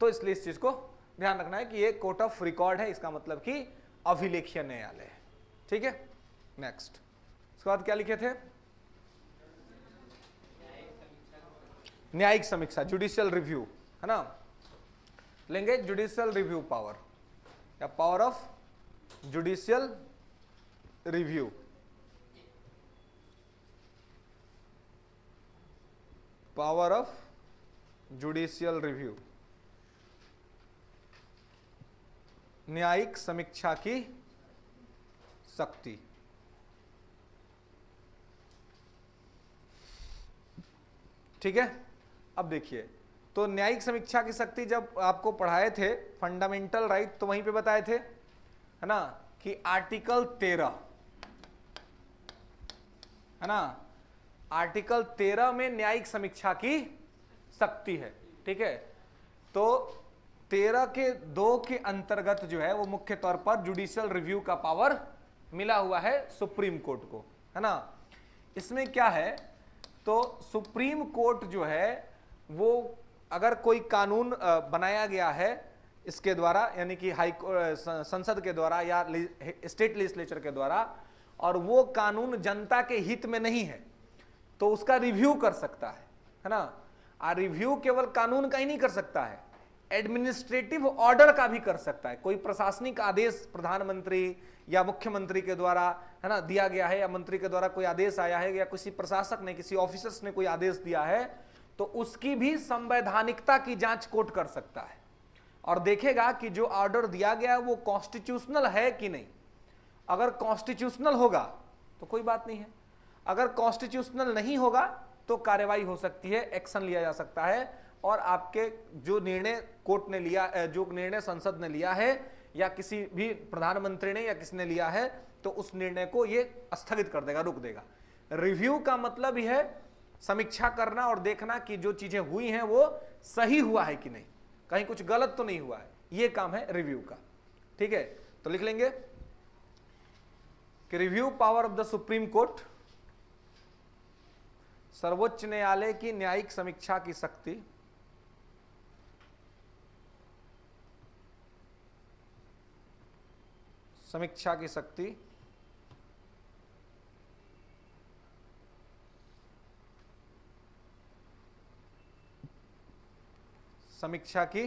तो इसलिए इस चीज को ध्यान रखना है कि ये कोर्ट ऑफ रिकॉर्ड है, इसका मतलब कि अभिलेखीय न्यायालय है, ठीक है। नेक्स्ट, उसके बाद क्या लिखे थे? न्यायिक समीक्षा, जुडिशियल रिव्यू, है ना। लेंगे जुडिशियल रिव्यू पावर या power of judicial review. Power of judicial review, न्यायिक समीक्षा की शक्ति। ठीक है। अब देखिए, तो न्यायिक समीक्षा की शक्ति जब आपको पढ़ाए थे फंडामेंटल राइट, तो वहीं पे बताए थे, है ना, कि आर्टिकल 13, है ना, आर्टिकल 13 में न्यायिक समीक्षा की शक्ति है, ठीक है। तो 13 के 2 के अंतर्गत जो है वो मुख्य तौर पर जुडिशियल रिव्यू का पावर मिला हुआ है सुप्रीम कोर्ट को, है ना। इसमें क्या है, तो सुप्रीम कोर्ट जो है वो अगर कोई कानून बनाया गया है इसके द्वारा, यानी कि संसद के द्वारा या स्टेट लेजिस्लेचर के द्वारा, और वो कानून जनता के हित में नहीं है, तो उसका रिव्यू कर सकता है ना। और रिव्यू केवल कानून का ही नहीं कर सकता है, एडमिनिस्ट्रेटिव ऑर्डर का भी कर सकता है। कोई प्रशासनिक आदेश प्रधानमंत्री या मुख्यमंत्री के द्वारा, है ना, दिया गया है, या मंत्री के द्वारा कोई आदेश आया है, या किसी प्रशासक ने, किसी ऑफिसर्स ने कोई आदेश दिया है, तो उसकी भी संवैधानिकता की जांच कोर्ट कर सकता है और देखेगा कि जो ऑर्डर दिया गया है वो कॉन्स्टिट्यूशनल है कि नहीं। अगर कॉन्स्टिट्यूशनल होगा तो कोई बात नहीं है, अगर कॉन्स्टिट्यूशनल नहीं होगा तो कार्रवाई हो सकती है, एक्शन लिया जा सकता है, और आपके जो निर्णय कोर्ट ने लिया, जो निर्णय संसद ने लिया है या किसी भी प्रधानमंत्री ने या किसी ने लिया है, तो उस निर्णय को ये स्थगित कर देगा, रुक देगा। रिव्यू का मतलब यह है समीक्षा करना और देखना कि जो चीजें हुई हैं वो सही हुआ है कि नहीं, कहीं कुछ गलत तो नहीं हुआ है, ये काम है रिव्यू का, ठीक है। तो लिख लेंगे कि review power of the supreme Court, सर्वोच्च न्यायालय की न्यायिक समीक्षा की शक्ति, समीक्षा की शक्ति समीक्षा की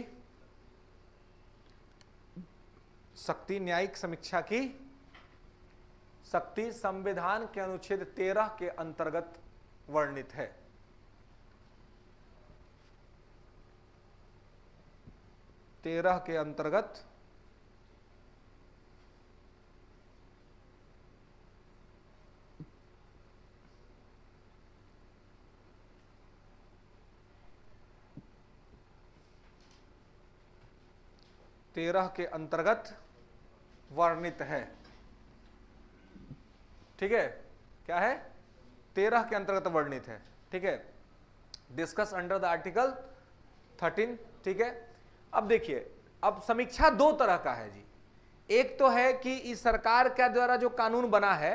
शक्ति, न्यायिक समीक्षा की शक्ति संविधान के अनुच्छेद 13 के अंतर्गत वर्णित है। तेरह के अंतर्गत वर्णित है। ठीक है, क्या है, 13 के अंतर्गत वर्णित है। ठीक है, डिस्कस अंडर द आर्टिकल 13। ठीक है, अब देखिए, अब समीक्षा दो तरह का है जी। एक तो है कि इस सरकार के द्वारा जो कानून बना है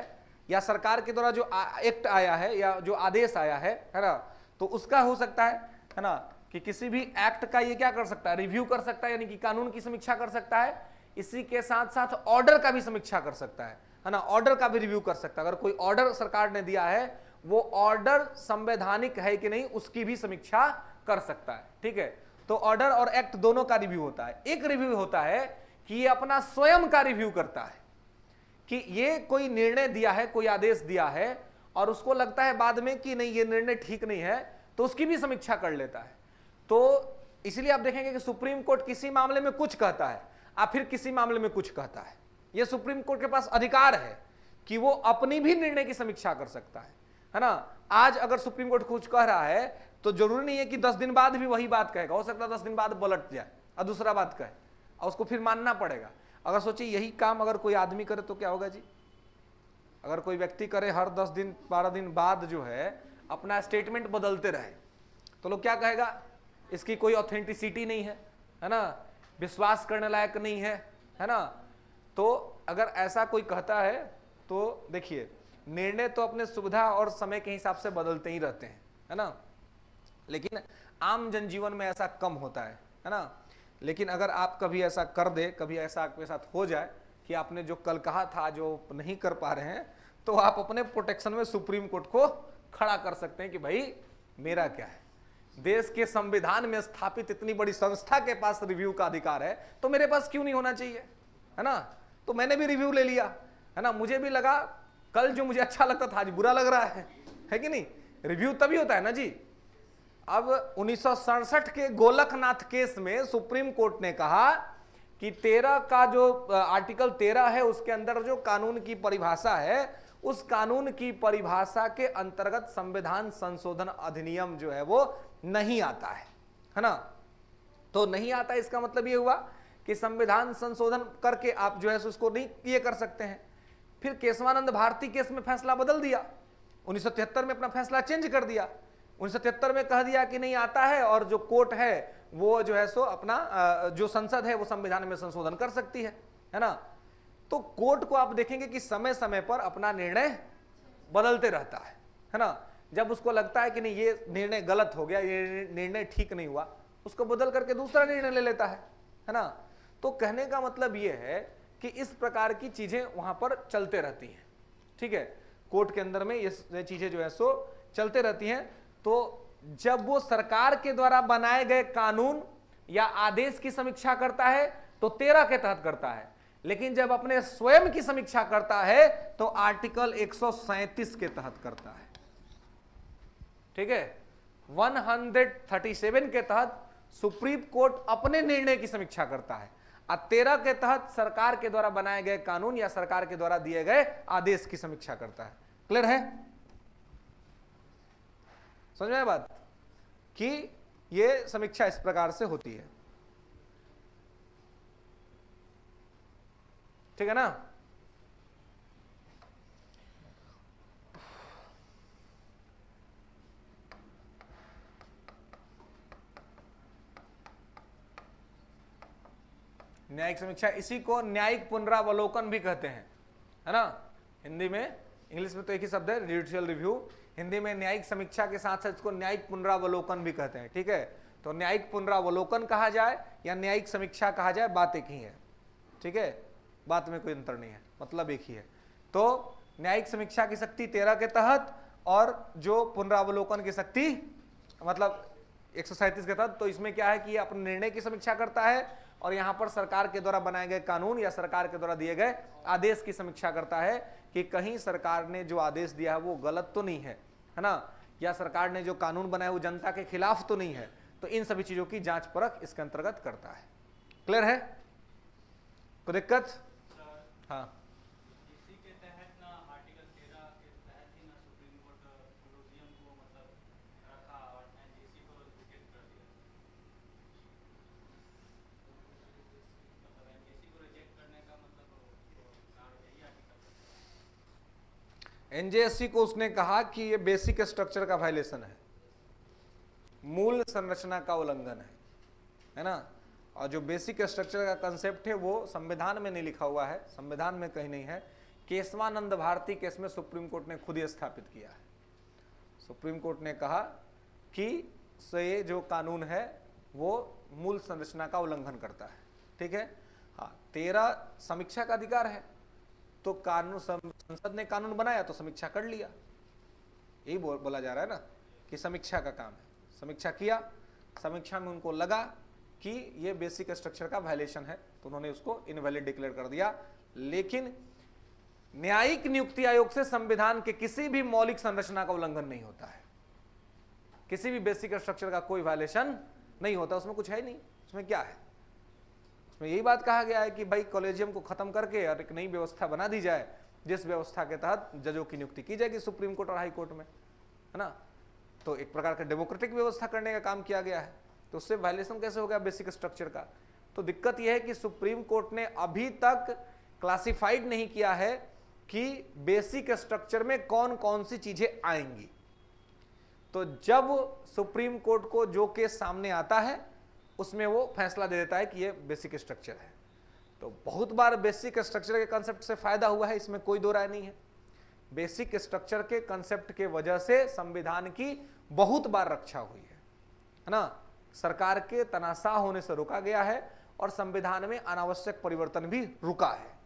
या सरकार के द्वारा जो एक्ट आया है या जो आदेश आया है ना, तो उसका हो सकता है ना, कि किसी भी एक्ट का ये क्या कर सकता है, रिव्यू कर सकता है, यानी कि कानून की समीक्षा कर सकता है। इसी के साथ साथ ऑर्डर का भी समीक्षा कर सकता है ना, ऑर्डर का भी रिव्यू कर सकता है। अगर कोई ऑर्डर सरकार ने दिया है, वो ऑर्डर संवैधानिक है कि नहीं, उसकी भी समीक्षा कर सकता है। ठीक है, तो ऑर्डर और एक्ट दोनों का रिव्यू होता है। एक रिव्यू होता है कि ये अपना स्वयं का रिव्यू करता है कि ये कोई निर्णय दिया है, कोई आदेश दिया है, और उसको लगता है बाद में कि नहीं ये निर्णय ठीक नहीं है, तो उसकी भी समीक्षा कर लेता है। तो इसलिए आप देखेंगे कि सुप्रीम कोर्ट किसी मामले में कुछ कहता है और फिर किसी मामले में कुछ कहता है। यह सुप्रीम कोर्ट के पास अधिकार है कि वो अपनी भी निर्णय की समीक्षा कर सकता है ना। आज अगर सुप्रीम कोर्ट कुछ कह रहा है तो जरूरी नहीं है कि 10 दिन बाद भी वही बात कहेगा, हो सकता है 10 दिन बाद पलट जाए और दूसरा बात कहे और उसको फिर मानना पड़ेगा। अगर सोचिए यही काम अगर कोई आदमी करे तो क्या होगा जी। अगर कोई व्यक्ति करे हर 10 दिन 12 दिन बाद जो है अपना स्टेटमेंट बदलते रहे, तो लोग क्या कहेगा, इसकी कोई ऑथेंटिसिटी नहीं है ना, विश्वास करने लायक नहीं है ना। तो अगर ऐसा कोई कहता है तो देखिए, निर्णय तो अपने सुविधा और समय के हिसाब से बदलते ही रहते हैं, है ना, लेकिन आम जनजीवन में ऐसा कम होता है ना। लेकिन अगर आप कभी ऐसा कर दे, कभी ऐसा आपके साथ हो जाए कि आपने जो कल कहा था जो नहीं कर पा रहे हैं, तो आप अपने प्रोटेक्शन में सुप्रीम कोर्ट को खड़ा कर सकते हैं कि भाई मेरा क्या है, देश के संविधान में स्थापित इतनी बड़ी संस्था के पास रिव्यू का अधिकार है, तो मेरे पास क्यों नहीं होना चाहिए, है ना। तो मैंने भी रिव्यू ले लिया, है ना, मुझे भी लगा कल जो मुझे अच्छा लगता था आज बुरा लग रहा है कि नहीं। रिव्यू तभी होता है ना जी। अब 1967 के गोलकनाथ केस में सुप्रीम कोर्ट ने कहा कि 13 का जो आर्टिकल 13 है उसके अंदर जो कानून की परिभाषा है, उस कानून की परिभाषा के अंतर्गत संविधान संशोधन अधिनियम जो है वो नहीं आता है ना। तो नहीं आता, इसका मतलब ये हुआ कि संविधान संशोधन करके आप जो है उसको नहीं ये कर सकते हैं। फिर केशवानंद भारती केस में फैसला बदल दिया, 1973 में अपना फैसला चेंज कर दिया। 1973 में कह दिया कि नहीं आता है, और जो कोर्ट है वो जो है सो अपना जो संसद है वो संविधान में संशोधन कर सकती है ना। तो कोर्ट को आप देखेंगे कि समय समय पर अपना निर्णय बदलते रहता है ना। जब उसको लगता है कि नहीं ये निर्णय गलत हो गया, ये निर्णय ठीक नहीं हुआ, उसको बदल करके दूसरा निर्णय ले लेता है ना। तो कहने का मतलब ये है कि इस प्रकार की चीजें वहां पर चलते रहती हैं। ठीक है, कोर्ट के अंदर में ये चीजें जो है सो चलते रहती हैं। तो जब वो सरकार के द्वारा बनाए गए कानून या आदेश की समीक्षा करता है तो 13 के तहत करता है, लेकिन जब अपने स्वयं की समीक्षा करता है तो आर्टिकल 137 के तहत करता है। ठीक है, 137 के तहत सुप्रीम कोर्ट अपने निर्णय की समीक्षा करता है, और 13 के तहत सरकार के द्वारा बनाए गए कानून या सरकार के द्वारा दिए गए आदेश की समीक्षा करता है। क्लियर है, समझ में बात कि ये समीक्षा इस प्रकार से होती है। ठीक है ना। न्यायिक समीक्षा, इसी को न्यायिक पुनरावलोकन भी कहते हैं, है ना। हिंदी में, इंग्लिश में तो एक ही शब्द है जुडिशियल रिव्यू, हिंदी में न्यायिक समीक्षा के साथ साथ इसको न्यायिक पुनरावलोकन भी कहते हैं। ठीक है, तो न्यायिक पुनरावलोकन कहा जाए या न्यायिक समीक्षा कहा जाए, बात एक ही है। ठीक है, बात में कोई अंतर नहीं है, मतलब एक ही है। तो न्यायिक समीक्षा की शक्ति 13 के तहत, और जो पुनरावलोकन की शक्ति मतलब 137 के तहत। तो इसमें क्या है कि अपने निर्णय की समीक्षा करता है, और यहां पर सरकार के द्वारा बनाए गए कानून या सरकार के द्वारा दिए गए आदेश की समीक्षा करता है कि कहीं सरकार ने जो आदेश दिया है वो गलत तो नहीं है ना, या सरकार ने जो कानून बनाया वो जनता के खिलाफ तो नहीं है। तो इन सभी चीजों की जांच परख इसके अंतर्गत करता है। क्लियर है, कोई दिक्कत? हाँ, एनजेएससी को उसने कहा कि ये बेसिक स्ट्रक्चर का वायलेशन है, मूल संरचना का उल्लंघन है ना। और जो बेसिक स्ट्रक्चर का कंसेप्ट है वो संविधान में नहीं लिखा हुआ है, संविधान में कहीं नहीं है। केशवानंद भारती केस में सुप्रीम कोर्ट ने खुद ही स्थापित किया है। सुप्रीम कोर्ट ने कहा कि ये जो कानून है वो मूल संरचना का उल्लंघन करता है, ठीक है। हाँ, तेरा समीक्षा का अधिकार है, तो कानून संसद ने कानून बनाया तो समीक्षा कर लिया, यही बोला जा रहा है ना कि समीक्षा का काम है। समीक्षा किया, समीक्षा में उनको लगा कि ये बेसिक स्ट्रक्चर का वायलेशन है तो उन्होंने उसको इनवैलिड डिक्लेयर कर दिया। लेकिन न्यायिक नियुक्ति आयोग से संविधान के किसी भी मौलिक संरचना का उल्लंघन नहीं होता है, किसी भी बेसिक स्ट्रक्चर का कोई वायलेशन नहीं होता। उसमें कुछ है नहीं, उसमें क्या है, उसमें यही बात कहा गया है कि भाई कॉलेजियम को खत्म करके और एक नई व्यवस्था बना दी जाए, जिस व्यवस्था के तहत जजों की नियुक्ति की जाएगी सुप्रीम कोर्ट और हाई कोर्ट में, है ना। तो एक प्रकार का डेमोक्रेटिक व्यवस्था करने का काम किया गया है, तो उससे वायलेशन कैसे हो गया बेसिक स्ट्रक्चर का। तो दिक्कत यह है कि सुप्रीम कोर्ट ने अभी तक क्लासिफाइड नहीं किया है कि बेसिक स्ट्रक्चर में कौन कौन सी चीजें आएंगी। तो जब सुप्रीम कोर्ट को जो केस सामने आता है उसमें वो फैसला दे देता है कि ये बेसिक स्ट्रक्चर है। तो बहुत बार बेसिक स्ट्रक्चर के कंसेप्ट से फायदा हुआ है, इसमें कोई दो राय नहीं है। बेसिक स्ट्रक्चर के कंसेप्ट के वजह से संविधान की बहुत बार रक्षा हुई है ना। सरकार के तनाशाह होने से रोका गया है और संविधान में अनावश्यक परिवर्तन भी रुका है।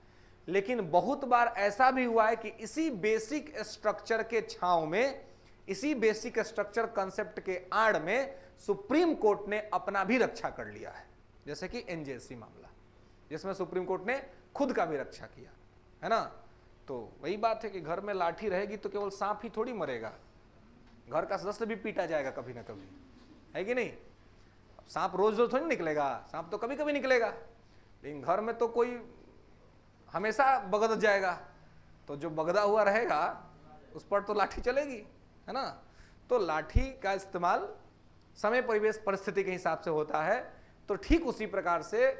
लेकिन बहुत बार ऐसा भी हुआ है कि इसी बेसिक स्ट्रक्चर के छांव में, इसी बेसिक स्ट्रक्चर कंसेप्ट के आड़ में सुप्रीम कोर्ट ने अपना भी रक्षा कर लिया है, जैसे कि एनजेएससी मामला, जिसमें सुप्रीम कोर्ट ने खुद का भी रक्षा किया है ना। तो वही बात है कि घर में लाठी रहेगी तो केवल सांप ही थोड़ी मरेगा, घर का सदस्य भी पीटा जाएगा कभी ना कभी, है कि नहीं। सांप रोज रोज थोड़ी निकलेगा, सांप तो कभी कभी निकलेगा, लेकिन घर में तो कोई हमेशा बगद जाएगा, तो जो बगदा हुआ रहेगा उस पर तो लाठी चलेगी, है ना। तो लाठी का इस्तेमाल समय परिवेश परिस्थिति के हिसाब से होता है। तो ठीक उसी प्रकार से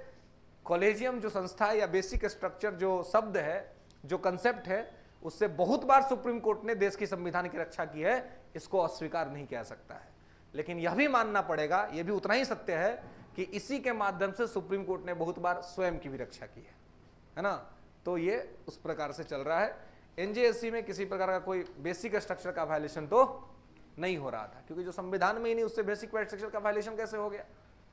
कॉलेजियम जो संस्था है या बेसिक स्ट्रक्चर जो शब्द है, जो कंसेप्ट है, उससे बहुत बार सुप्रीम कोर्ट ने देश की संविधान की रक्षा की है, इसको अस्वीकार नहीं किया सकता है। लेकिन यह भी मानना पड़ेगा, यह भी उतना ही सत्य है कि इसी के माध्यम से सुप्रीम कोर्ट ने बहुत बार स्वयं की भी रक्षा की है ना। तो ये उस प्रकार से चल रहा है। एनजेएससी में किसी प्रकार का कोई बेसिक स्ट्रक्चर का वायलेशन तो नहीं हो रहा था, क्योंकि जो संविधान में ही नहीं, उससे बेसिक स्ट्रक्चर का वायलेशन कैसे हो गया,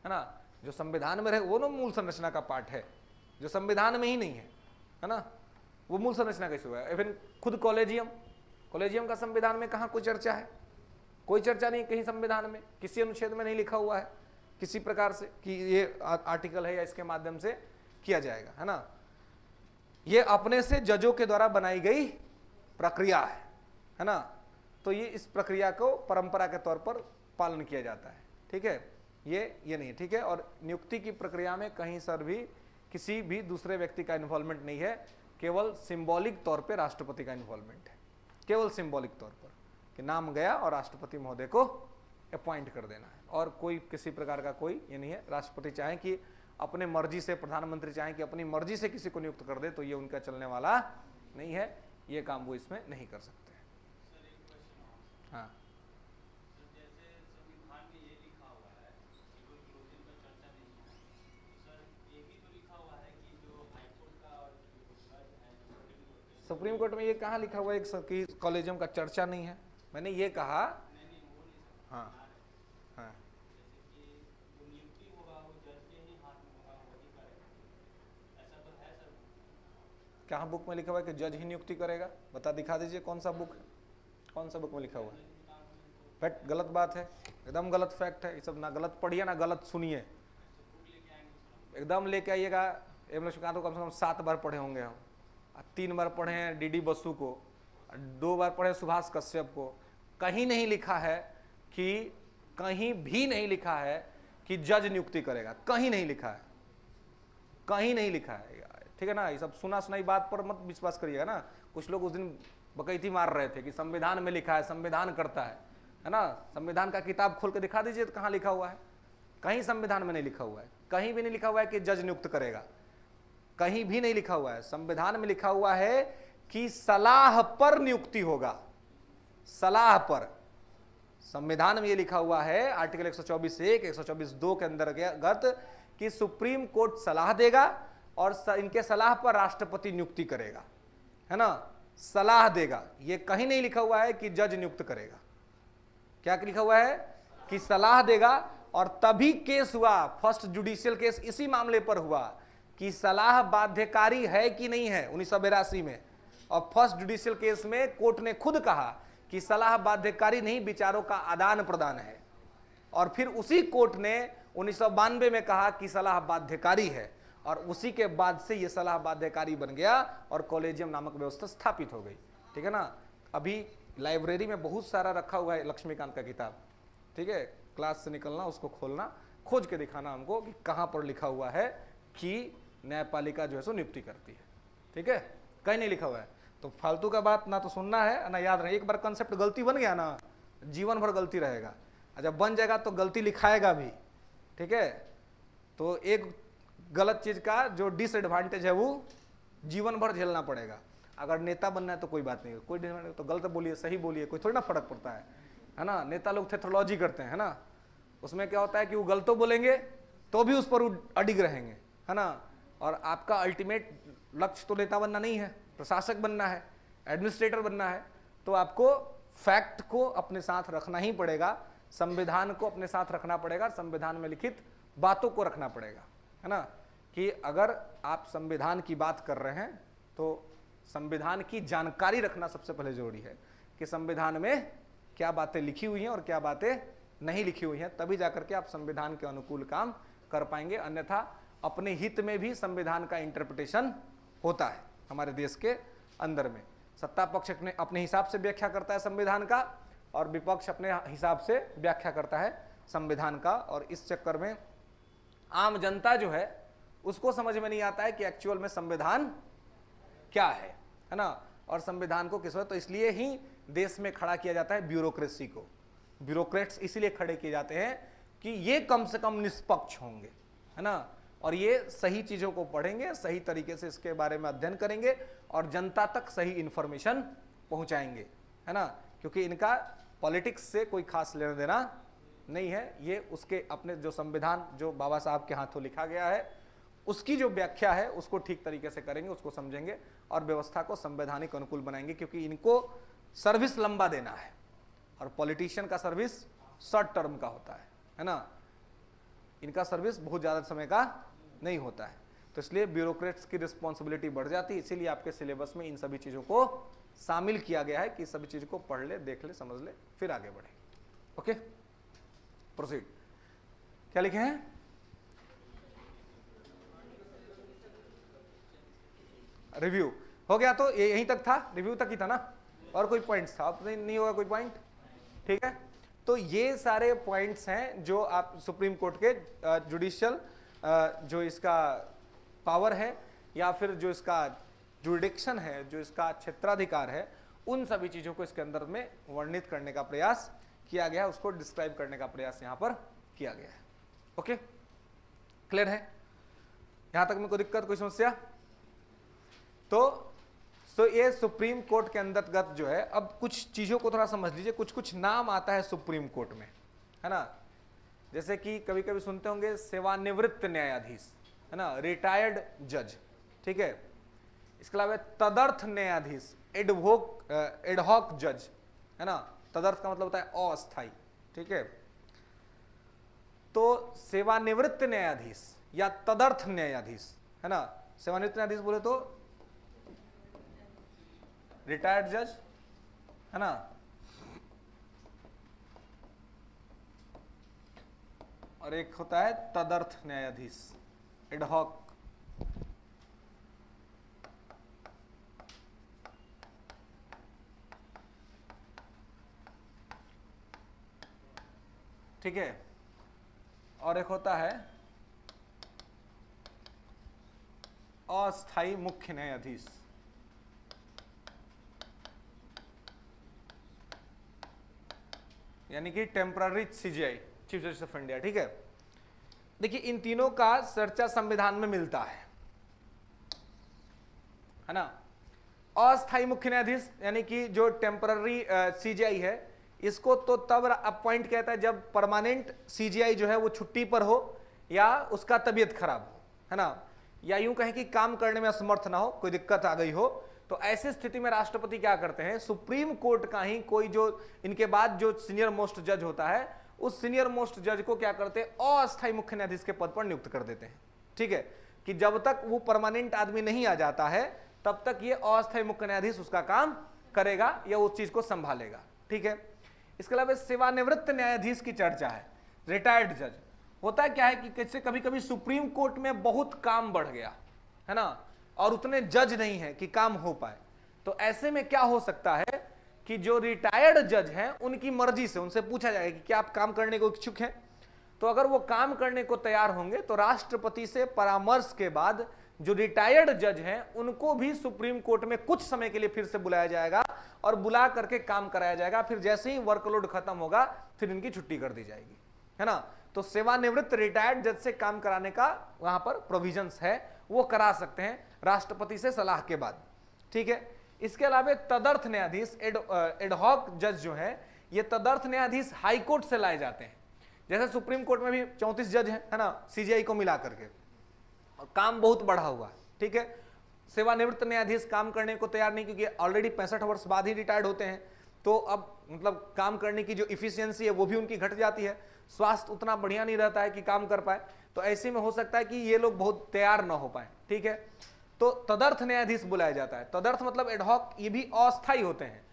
है ना। जो संविधान में रहे वो ना मूल संरचना का पार्ट है, जो संविधान में ही नहीं है ना, वो मूल संरचना कैसे हुआ। इवन खुद कॉलेजियम का संविधान में कहाँ कोई चर्चा है, कोई चर्चा नहीं कहीं संविधान में, किसी अनुच्छेद में नहीं लिखा हुआ है किसी प्रकार से कि ये आर्टिकल है या इसके माध्यम से किया जाएगा, है ना। ये अपने से जजों के द्वारा बनाई गई प्रक्रिया है ना। तो ये इस प्रक्रिया को परंपरा के तौर पर पालन किया जाता है, ठीक है। ये नहीं, ठीक है। और नियुक्ति की प्रक्रिया में कहीं सर भी किसी भी दूसरे व्यक्ति का इन्वॉल्वमेंट नहीं है, केवल सिंबॉलिक तौर पे राष्ट्रपति का इन्वॉल्वमेंट है, केवल सिंबॉलिक तौर पर कि नाम गया और राष्ट्रपति महोदय को अपॉइंट कर देना है, और कोई किसी प्रकार का कोई ये नहीं है। राष्ट्रपति चाहे कि अपने मर्जी से, प्रधानमंत्री चाहे कि अपनी मर्जी से किसी को नियुक्त कर दे, तो ये उनका चलने वाला नहीं है, ये काम वो इसमें नहीं कर सकते। हाँ, सुप्रीम कोर्ट में ये कहाँ लिखा हुआ है कि कॉलेजियम का चर्चा नहीं है। मैंने ये कहा, हाँ हाँ, कहाँ बुक में लिखा हुआ है कि जज ही नियुक्ति करेगा, बता दिखा दीजिए कौन सा बुक है, कौन सा बुक में लिखा हुआ है। फैक्ट गलत बात है, एकदम गलत फैक्ट है, ये सब ना गलत पढ़िए ना गलत सुनिए, एकदम लेके आइएगा। एमएलए तो कम से कम 7 बार पढ़े होंगे हम, 3 बार पढ़े हैं डीडी बसु को, 2 बार पढ़े सुभाष कश्यप को। कहीं नहीं लिखा है कि, कहीं भी नहीं लिखा है कि जज नियुक्ति करेगा, कहीं नहीं लिखा है, कहीं नहीं लिखा है, ठीक है ना। ये सब सुना सुनाई बात पर मत विश्वास करिएगा ना। कुछ लोग उस दिन बकैती मार रहे थे कि संविधान में लिखा है, संविधान करता है ना। संविधान का किताब खोल के दिखा दीजिए तो कहाँ लिखा हुआ है, कहीं संविधान में नहीं लिखा हुआ है, कहीं भी नहीं लिखा हुआ है कि जज नियुक्त करेगा, कहीं भी नहीं लिखा हुआ है। संविधान में लिखा हुआ है कि सलाह पर नियुक्ति होगा, सलाह पर। संविधान में ये लिखा हुआ है आर्टिकल 124(1), 124(2) के अंतर्गत कि सुप्रीम कोर्ट सलाह देगा और इनके सलाह पर राष्ट्रपति नियुक्ति करेगा, है ना, सलाह देगा। ये कहीं नहीं लिखा हुआ है कि जज नियुक्त करेगा। क्या लिखा हुआ है कि सलाह देगा। और तभी केस हुआ, फर्स्ट जुडिशियल केस इसी मामले पर हुआ कि सलाह बाध्यकारी है कि नहीं है 1982 में। और फर्स्ट जुडिशियल केस में कोर्ट ने खुद कहा कि सलाह बाध्यकारी नहीं, विचारों का आदान प्रदान है। और फिर उसी कोर्ट ने 1992 में कहा कि सलाह बाध्यकारी है, और उसी के बाद से ये सलाह बाध्यकारी बन गया और कॉलेजियम नामक व्यवस्था स्थापित हो गई। ठीक है ना। अभी लाइब्रेरी में बहुत सारा रखा हुआ है लक्ष्मीकांत का किताब, ठीक है, क्लास से निकलना उसको खोलना, खोज के दिखाना हमको कि कहाँ पर लिखा हुआ है कि न्यायपालिका जो है सो नियुक्ति करती है। ठीक है, कहीं नहीं लिखा हुआ है। तो फालतू का बात ना तो सुनना है ना याद रहे। एक बार कंसेप्ट गलती बन गया ना, जीवन भर गलती रहेगा। जब बन जाएगा तो गलती लिखाएगा भी। ठीक है, तो एक गलत चीज का जो डिसएडवांटेज है वो जीवन भर झेलना पड़ेगा। अगर नेता बनना है तो कोई बात नहीं, कोई तो गलत बोलिए सही बोलिए, कोई थोड़ी ना फर्क पड़ता है ना। नेता लोग थेथोलॉजी करते हैं, है ना, उसमें क्या होता है कि वो गलत बोलेंगे तो भी उस पर अडिग रहेंगे, है ना। और आपका अल्टीमेट लक्ष्य तो नेता बनना नहीं है, प्रशासक बनना है, एडमिनिस्ट्रेटर बनना है। तो आपको फैक्ट को अपने साथ रखना ही पड़ेगा, संविधान को अपने साथ रखना पड़ेगा, संविधान में लिखित बातों को रखना पड़ेगा, है ना। कि अगर आप संविधान की बात कर रहे हैं तो संविधान की जानकारी रखना सबसे पहले जरूरी है कि संविधान में क्या बातें लिखी हुई हैं और क्या बातें नहीं लिखी हुई हैं। तभी जाकर के आप संविधान के अनुकूल काम कर पाएंगे। अन्यथा अपने हित में भी संविधान का इंटरप्रिटेशन होता है हमारे देश के अंदर में। सत्ता पक्ष अपने हिसाब से व्याख्या करता है संविधान का और विपक्ष अपने हिसाब से व्याख्या करता है संविधान का। और इस चक्कर में आम जनता जो है उसको समझ में नहीं आता है कि एक्चुअल में संविधान क्या है ना। और संविधान को किस वजह, तो इसलिए ही देश में खड़ा किया जाता है ब्यूरोक्रेसी को। ब्यूरोक्रेट्स इसीलिए खड़े किए जाते हैं कि ये कम से कम निष्पक्ष होंगे, है ना, और ये सही चीजों को पढ़ेंगे, सही तरीके से इसके बारे में अध्ययन करेंगे और जनता तक सही इंफॉर्मेशन पहुंचाएंगे, है ना। क्योंकि इनका पॉलिटिक्स से कोई खास लेना देना नहीं है। ये उसके अपने जो संविधान जो बाबा साहब के हाथों लिखा गया है उसकी जो व्याख्या है उसको ठीक तरीके से करेंगे, उसको समझेंगे और व्यवस्था को संवैधानिक अनुकूल बनाएंगे। क्योंकि इनको सर्विस लंबा देना है और पॉलिटिशियन का सर्विस शॉर्ट टर्म का होता है ना। इनका सर्विस बहुत ज़्यादा समय का नहीं होता है। तो इसलिए ब्यूरोक्रेट्स की रिस्पॉन्सिबिलिटी बढ़ जाती है। इसीलिए आपके सिलेबस में इन सभी चीज़ों को शामिल किया गया है कि सभी चीज़ को पढ़ ले, देख ले, समझ ले, फिर आगे बढ़े। Okay, proceed. क्या लिखे हैं? रिव्यू हो गया। तो ये यहीं तक था, रिव्यू तक ही था ना, और कोई पॉइंट्स था? अब नहीं होगा कोई पॉइंट, ठीक है। तो ये सारे पॉइंट्स हैं जो आप सुप्रीम कोर्ट के जुडिशियल जो इसका पावर है या फिर जो इसका जुडिक्शन है, जो इसका क्षेत्राधिकार है, उन सभी चीजों को इसके अंदर में वर्णित करने का प्रयास किया गया है, उसको डिस्क्राइब करने का प्रयास यहां पर किया गया है। ओके, क्लियर है यहां तक में? कोई दिक्कत, कोई समस्या? तो ये सुप्रीम कोर्ट के अंतर्गत जो है, अब कुछ चीजों को थोड़ा समझ लीजिए। कुछ कुछ नाम आता है सुप्रीम कोर्ट में, है ना। जैसे कि कभी कभी सुनते होंगे सेवानिवृत्त न्यायाधीश, है ना, रिटायर्ड जज, ठीक है। इसके अलावा तदर्थ न्यायाधीश, एडहॉक जज, है ना। तदर्थ का मतलब होता है अस्थायी, ठीक है। तो सेवानिवृत्त न्यायाधीश या तदर्थ न्यायाधीश, है ना। सेवानिवृत्त न्यायाधीश बोले तो रिटायर्ड जज, है ना, और एक होता है तदर्थ न्यायाधीश, एडहॉक। ठीक है, और एक होता है अस्थायी मुख्य न्यायाधीश। यानी कि temporary CGI, chief justice of India, ठीक है। देखिए इन तीनों का चर्चा संविधान में मिलता है ना। अस्थायी मुख्य न्यायाधीश यानी कि जो टेम्पररी सीजीआई है, इसको तो तब अपॉइंट कहता है जब परमानेंट सीजीआई जो है वो छुट्टी पर हो या उसका तबीयत खराब हो, है ना, या यूं कहें कि काम करने में असमर्थ ना हो, कोई दिक्कत आ गई हो, तो ऐसी स्थिति में राष्ट्रपति क्या करते हैं, सुप्रीम कोर्ट का ही कोई जो इनके बाद जो सीनियर मोस्ट जज होता है, उस सीनियर मोस्ट जज को क्या करते हैं, अस्थायी मुख्य न्यायाधीश के पद पर नियुक्त कर देते हैं। ठीक है, कि जब तक वो परमानेंट आदमी नहीं आ जाता है तब तक ये अस्थायी मुख्य न्यायाधीश उसका काम करेगा या उस चीज को संभालेगा। ठीक है, इसके अलावा सेवानिवृत्त न्यायाधीश की चर्चा है, रिटायर्ड जज। होता है क्या है कि कैसे कभी कभी सुप्रीम कोर्ट में बहुत काम बढ़ गया है ना, और उतने जज नहीं है कि काम हो पाए, तो ऐसे में क्या हो सकता है कि जो रिटायर्ड जज हैं उनकी मर्जी से उनसे पूछा जाएगा कि क्या आप काम करने को इच्छुक हैं, तो अगर वो काम करने को तैयार होंगे तो राष्ट्रपति से परामर्श के बाद जो रिटायर्ड जज हैं उनको भी सुप्रीम कोर्ट में कुछ समय के लिए फिर से बुलाया जाएगा और बुला करके काम कराया जाएगा। फिर जैसे ही वर्कलोड खत्म होगा फिर इनकी छुट्टी कर दी जाएगी, है ना। तो सेवानिवृत्त रिटायर्ड जज से काम कराने का वहां पर प्रोविजंस है, वो करा सकते हैं राष्ट्रपति से सलाह के बाद। ठीक है, इसके अलावा तदर्थ न्यायाधीश एडहॉक जज जो है, ये तदर्थ न्यायाधीश हाई कोर्ट से लाए जाते हैं। जैसे सुप्रीम कोर्ट में भी 34 जज है ना, सीजीआई को मिला करके, और काम बहुत बढ़ा हुआ है। ठीक है, सेवानिवृत्त न्यायाधीश काम करने को तैयार नहीं, क्योंकि ऑलरेडी 65 वर्ष बाद ही रिटायर्ड होते हैं, तो अब मतलब काम करने की जो इफिशियंसी है वो भी उनकी घट जाती है, स्वास्थ्य उतना बढ़िया नहीं रहता है कि काम कर पाए, तो ऐसे में हो सकता है कि ये लोग बहुत तैयार ना हो पाए। ठीक है, तो तदर्थ न्यायाधीश बुलाया जाता है। तदर्थ मतलब एडहॉक, ये भी अस्थायी होते हैं,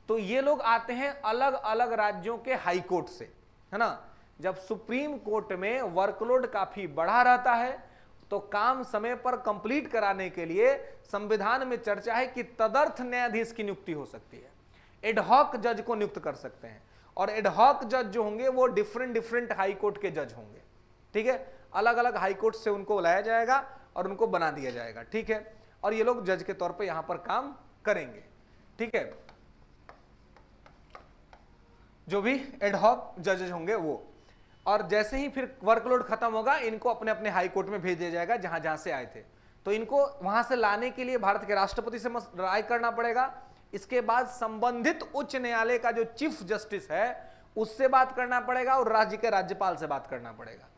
तो ये लोग आते हैं अलग अलग राज्यों के हाई कोर्ट से, है ना। जब सुप्रीम कोर्ट में वर्कलोड काफी बढ़ा रहता है तो काम समय पर कंप्लीट कराने के लिए संविधान में चर्चा है कि तदर्थ न्यायाधीश की नियुक्ति हो सकती है, एडहॉक जज को नियुक्त कर सकते हैं, और एडहॉक जज जो होंगे वो डिफरेंट हाई कोर्ट के जज होंगे। ठीक है, अलग अलग हाई कोर्ट से उनको बुलाया जाएगा और उनको बना दिया जाएगा। ठीक है, और ये लोग जज के तौर पे यहां पर काम करेंगे। ठीक है, जो भी एडहॉक जजेज होंगे वो, और जैसे ही फिर वर्कलोड खत्म होगा इनको अपने अपने हाई कोर्ट में भेज दिया जाएगा जहां जहां से आए थे। तो इनको वहां से लाने के लिए भारत के राष्ट्रपति से राय करना पड़ेगा, इसके बाद संबंधित उच्च न्यायालय का जो चीफ जस्टिस है उससे बात करना पड़ेगा, और राज्य के राज्यपाल से बात करना पड़ेगा।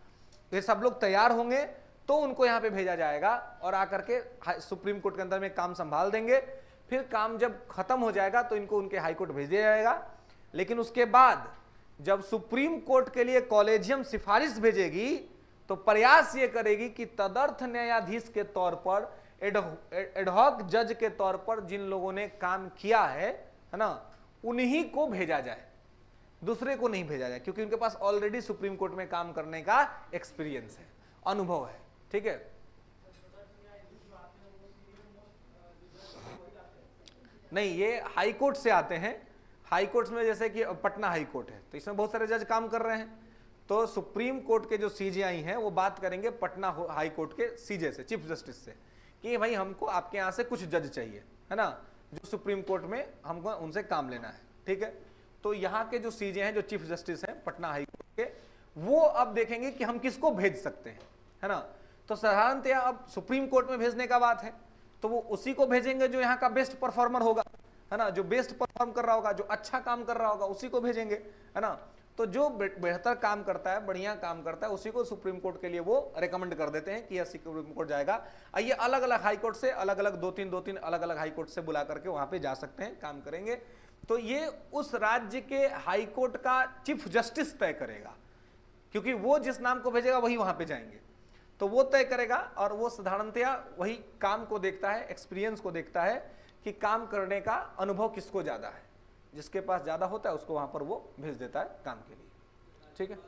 ये सब लोग तैयार होंगे तो उनको यहाँ पे भेजा जाएगा और आकर के सुप्रीम कोर्ट के अंदर में काम संभाल देंगे। फिर काम जब खत्म हो जाएगा तो इनको उनके हाई कोर्ट भेज दिया जाएगा। लेकिन उसके बाद जब सुप्रीम कोर्ट के लिए कॉलेजियम सिफारिश भेजेगी तो प्रयास ये करेगी कि तदर्थ न्यायाधीश के तौर पर, एडहॉक जज के तौर पर जिन लोगों ने काम किया है ना, उन्हीं को भेजा जाए, दूसरे को नहीं भेजा जाए, क्योंकि उनके पास ऑलरेडी सुप्रीम कोर्ट में काम करने का एक्सपीरियंस है, अनुभव है। ठीक है, नहीं, ये हाई कोर्ट से आते हैं। हाई कोर्ट में जैसे कि पटना हाई कोर्ट है तो इसमें बहुत सारे जज काम कर रहे हैं, तो सुप्रीम कोर्ट के जो सीजेआई हैं वो बात करेंगे पटना हाई कोर्ट के सीजे से, चीफ जस्टिस से, कि भाई हमको आपके यहाँ से कुछ जज चाहिए, है ना, जो सुप्रीम कोर्ट में हमको उनसे काम लेना है। ठीक है, तो यहाँ के जो सीजे हैं, जो चीफ जस्टिस हैं पटना हाई कोर्ट के, वो अब देखेंगे कि हम किसको भेज सकते हैं, है ना। तो साधारणतया अब सुप्रीम कोर्ट में भेजने का बात है तो वो उसी को भेजेंगे जो यहाँ का बेस्ट परफॉर्मर होगा, है ना, जो बेस्ट परफॉर्म कर रहा होगा, जो अच्छा काम कर रहा होगा, उसी को भेजेंगे, है ना। तो जो बेहतर काम करता है, बढ़िया काम करता है, उसी को सुप्रीम कोर्ट के लिए वो रेकमेंड कर देते हैं कि यह सुप्रीम कोर्ट जाएगा। ये अलग अलग हाई कोर्ट से, अलग अलग दो तीन अलग अलग हाई कोर्ट से बुला करके वहां पे जा सकते हैं, काम करेंगे। तो ये उस राज्य के हाई कोर्ट का चीफ जस्टिस तय करेगा, क्योंकि वो जिस नाम को भेजेगा वही वहां पे जाएंगे, तो वो तय करेगा। और वो साधारणतया वही काम को देखता है, एक्सपीरियंस को देखता है कि काम करने का अनुभव किसको ज्यादा है, जिसके पास ज्यादा होता है उसको वहां पर वो भेज देता है काम के लिए। ठीक है,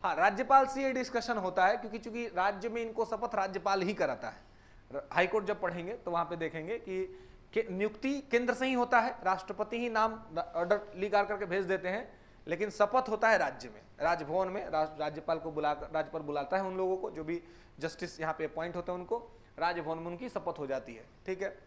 हाँ, राज्यपाल से ये डिस्कशन होता है, क्योंकि चूंकि राज्य में इनको शपथ राज्यपाल ही कराता है। हाईकोर्ट जब पढ़ेंगे तो वहां पे देखेंगे कि नियुक्ति केंद्र से ही होता है, राष्ट्रपति ही नाम ऑर्डर लिखा करके भेज देते हैं, लेकिन शपथ होता है राज्य में, राजभवन में राज्यपाल को राज्यपाल बुलाता है उन लोगों को, जो भी जस्टिस यहाँ पे अपॉइंट होते हैं उनको राजभवन में उनकी शपथ हो जाती है। ठीक है,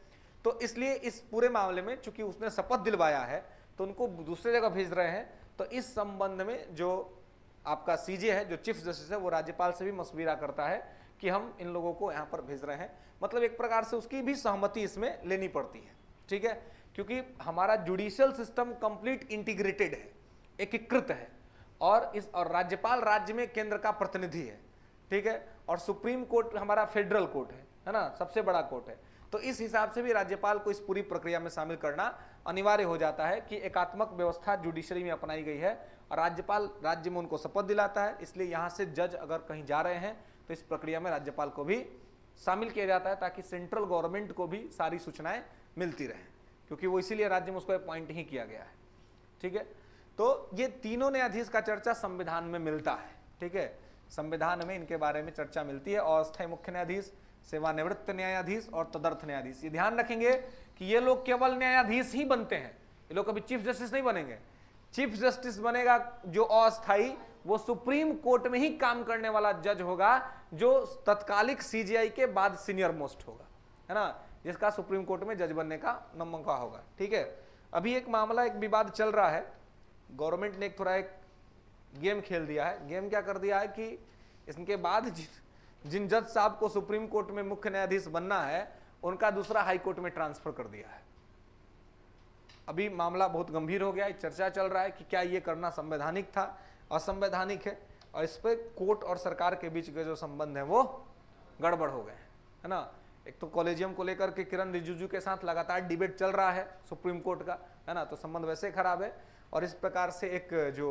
तो इसलिए इस पूरे मामले में चूंकि उसने शपथ दिलवाया है तो उनको दूसरे जगह भेज रहे हैं, तो इस संबंध में जो आपका सीजे है, जो चीफ जस्टिस है, वो राज्यपाल से भी मशविरा करता है कि हम इन लोगों को यहाँ पर भेज रहे हैं। मतलब एक प्रकार से उसकी भी सहमति इसमें लेनी पड़ती है। ठीक है, क्योंकि हमारा जुडिशियल सिस्टम कंप्लीट इंटीग्रेटेड है, एकीकृत है, और राज्यपाल राज्य में केंद्र का प्रतिनिधि है, ठीक है, और सुप्रीम कोर्ट हमारा फेडरल कोर्ट है ना, सबसे बड़ा कोर्ट है। तो इस हिसाब से भी राज्यपाल को इस पूरी प्रक्रिया में शामिल करना अनिवार्य हो जाता है कि एकात्मक व्यवस्था जुडिशरी में अपनाई गई है और राज्यपाल राज्य में उनको शपथ दिलाता है। इसलिए यहाँ से जज अगर कहीं जा रहे हैं तो इस प्रक्रिया में राज्यपाल को भी शामिल किया जाता है, ताकि सेंट्रल गवर्नमेंट को भी सारी सूचनाएं मिलती रहें, क्योंकि वो इसीलिए राज्य में उसको अपॉइंट ही किया गया है। ठीक है, तो ये तीनों न्यायाधीश का चर्चा संविधान में मिलता है। ठीक है, संविधान में इनके बारे में चर्चा मिलती है। अस्थायी मुख्य न्यायाधीश, सेवानिवृत्त न्यायाधीश और तदर्थ न्यायाधीश। ये ध्यान रखेंगे कि ये लोग केवल न्यायाधीश ही बनते हैं, ये लोग कभी चीफ जस्टिस नहीं बनेंगे। चीफ जस्टिस बनेगा जो अस्थायी, वो सुप्रीम कोर्ट में ही काम करने वाला जज होगा, जो तत्कालिक सीजीआई के बाद सीनियर मोस्ट होगा, है ना, जिसका सुप्रीम कोर्ट में जज बनने का मौका होगा। ठीक है, अभी एक मामला, एक विवाद चल रहा है। गवर्नमेंट ने एक गेम खेल दिया है। गेम क्या कर दिया है कि इसके बाद जिन जज साहब को सुप्रीम कोर्ट में मुख्य न्यायाधीश बनना है, उनका दूसरा हाई कोर्ट में ट्रांसफर कर दिया है। अभी मामला बहुत गंभीर हो गया है, चर्चा चल रहा है कि क्या ये करना संवैधानिक था, असंवैधानिक है, और इस पर कोर्ट और सरकार के बीच के जो संबंध है वो गड़बड़ हो गए, है ना। एक तो कॉलेजियम को लेकर के किरण रिजिजू के साथ लगातार डिबेट चल रहा है सुप्रीम कोर्ट का, है ना, तो संबंध वैसे खराब है। और इस प्रकार से एक जो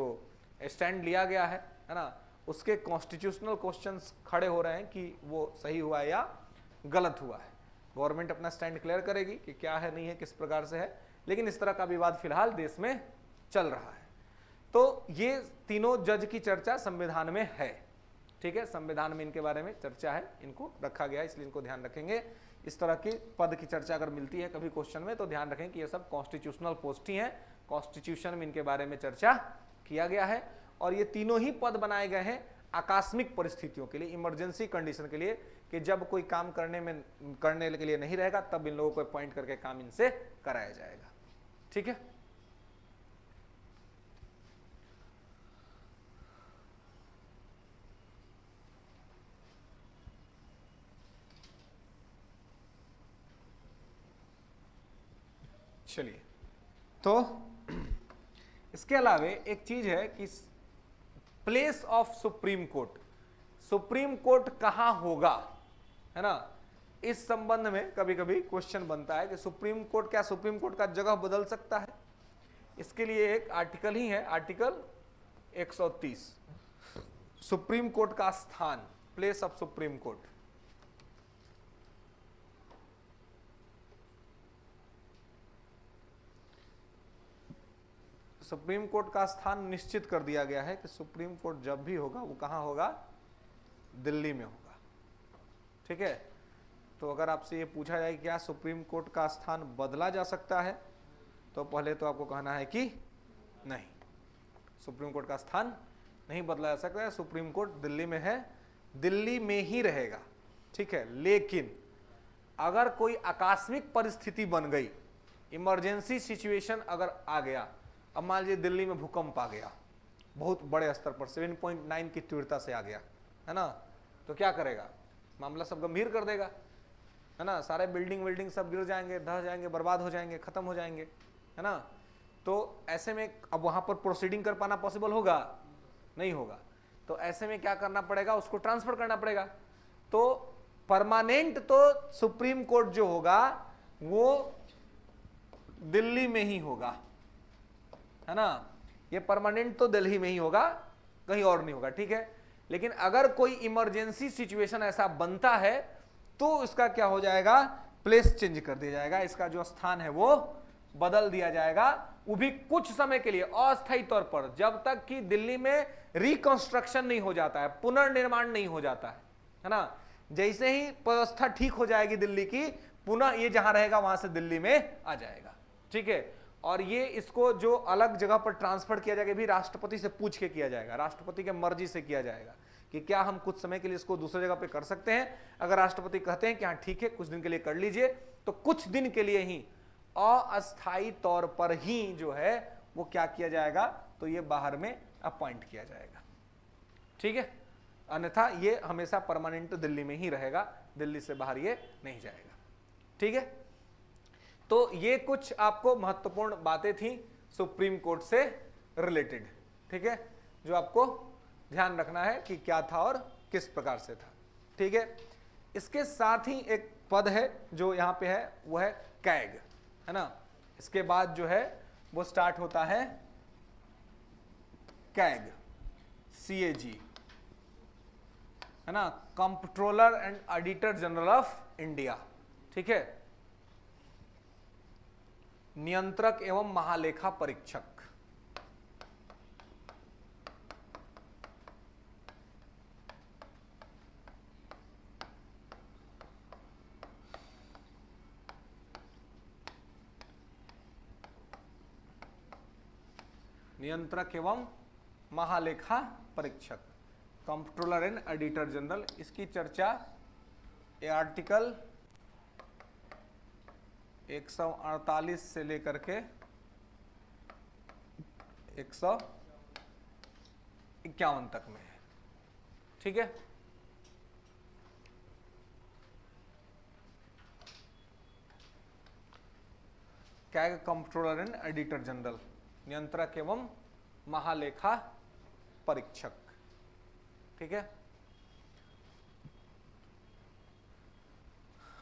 स्टैंड लिया गया है ना, उसके कॉन्स्टिट्यूशनल क्वेश्चंस खड़े हो रहे हैं कि वो सही हुआ है या गलत हुआ है। गवर्नमेंट अपना स्टैंड क्लियर करेगी कि क्या है, नहीं है, किस प्रकार से है, लेकिन इस तरह का विवाद फिलहाल देश में चल रहा है। तो ये तीनों जज की चर्चा संविधान में है। ठीक है, संविधान में इनके बारे में चर्चा है, इनको रखा गया है, इसलिए इनको ध्यान रखेंगे। इस तरह की पद की चर्चा अगर मिलती है कभी क्वेश्चन में, तो ध्यान रखें कि ये सब कॉन्स्टिट्यूशनल पोस्ट ही है, कॉन्स्टिट्यूशन में इनके बारे में चर्चा किया गया है। और ये तीनों ही पद बनाए गए हैं आकस्मिक परिस्थितियों के लिए, इमरजेंसी कंडीशन के लिए, कि जब कोई काम करने के लिए नहीं रहेगा, तब इन लोगों को अपॉइंट करके काम इनसे कराया जाएगा। ठीक है, चलिए, तो इसके अलावे एक चीज है कि place of supreme court, Supreme court कहां होगा, है ना। इस संबंध में कभी कभी क्वेश्चन बनता है कि सुप्रीम कोर्ट, क्या सुप्रीम कोर्ट का जगह बदल सकता है। इसके लिए एक आर्टिकल ही है, आर्टिकल 130, सुप्रीम कोर्ट का स्थान, place of supreme court. Supreme court का स्थान निश्चित कर दिया गया है कि सुप्रीम कोर्ट जब भी होगा वो कहां होगा, दिल्ली में होगा। ठीक है, तो अगर आपसे ये पूछा जाए क्या सुप्रीम कोर्ट का स्थान बदला जा सकता है, तो पहले तो आपको कहना है कि नहीं, सुप्रीम कोर्ट का स्थान नहीं बदला जा सकता है, सुप्रीम कोर्ट दिल्ली में है, दिल्ली में ही रहेगा। ठीक है, लेकिन अगर कोई आकस्मिक परिस्थिति बन गई, इमरजेंसी सिचुएशन अगर आ गया, अब मान लीजिए दिल्ली में भूकंप आ गया, बहुत बड़े स्तर पर 7.9 की तीव्रता से आ गया, है ना, तो क्या करेगा, मामला सब गंभीर कर देगा, है ना, सारे बिल्डिंग सब गिर जाएंगे, ढह जाएंगे, बर्बाद हो जाएंगे, खत्म हो जाएंगे, है ना। तो ऐसे में अब वहां पर प्रोसीडिंग कर पाना पॉसिबल होगा, नहीं होगा। तो ऐसे में क्या करना पड़ेगा, उसको ट्रांसफर करना पड़ेगा। तो परमानेंट तो सुप्रीम कोर्ट जो होगा वो दिल्ली में ही होगा, है ना, ये परमानेंट तो दिल्ली में ही होगा, कहीं और नहीं होगा। ठीक है, लेकिन अगर कोई इमरजेंसी सिचुएशन ऐसा बनता है तो इसका क्या हो जाएगा, प्लेस चेंज कर दिया जाएगा, इसका जो स्थान है वो बदल दिया जाएगा, वो भी कुछ समय के लिए, अस्थायी तौर पर, जब तक कि दिल्ली में रिकंस्ट्रक्शन नहीं हो जाता है, पुनर्निर्माण नहीं हो जाता है ना। जैसे ही व्यवस्था ठीक हो जाएगी दिल्ली की, पुनः ये जहां रहेगा वहां से दिल्ली में आ जाएगा। ठीक है, और ये इसको जो अलग जगह पर ट्रांसफर किया जाएगा भी राष्ट्रपति से पूछ के किया जाएगा, राष्ट्रपति के मर्जी से किया जाएगा कि क्या हम कुछ समय के लिए इसको दूसरी जगह पे कर सकते हैं। अगर राष्ट्रपति कहते हैं कि हाँ ठीक है, कुछ दिन के लिए कर लीजिए, तो कुछ दिन के लिए ही अस्थायी तौर पर ही जो है वो क्या किया जाएगा, तो ये बाहर में अपॉइंट किया जाएगा। ठीक है, अन्यथा ये हमेशा परमानेंट दिल्ली में ही रहेगा, दिल्ली से बाहर ये नहीं जाएगा। ठीक है, तो ये कुछ आपको महत्वपूर्ण बातें थी सुप्रीम कोर्ट से रिलेटेड, ठीक है, जो आपको ध्यान रखना है कि क्या था और किस प्रकार से था, ठीक है। इसके साथ ही एक पद है जो यहाँ पे है, वो है कैग, है ना। इसके बाद जो है वो स्टार्ट होता है कैग, CAG, है ना, comptroller and auditor general of India, ठीक है, नियंत्रक एवं महालेखा परीक्षक। नियंत्रक एवं महालेखा परीक्षक, कंप्ट्रोलर एंड ऑडिटर जनरल। इसकी चर्चा ये आर्टिकल 148 से लेकर के 151 तक में है, ठीक है। CAG comptroller and auditor general, नियंत्रक एवं महालेखा परीक्षक, ठीक है।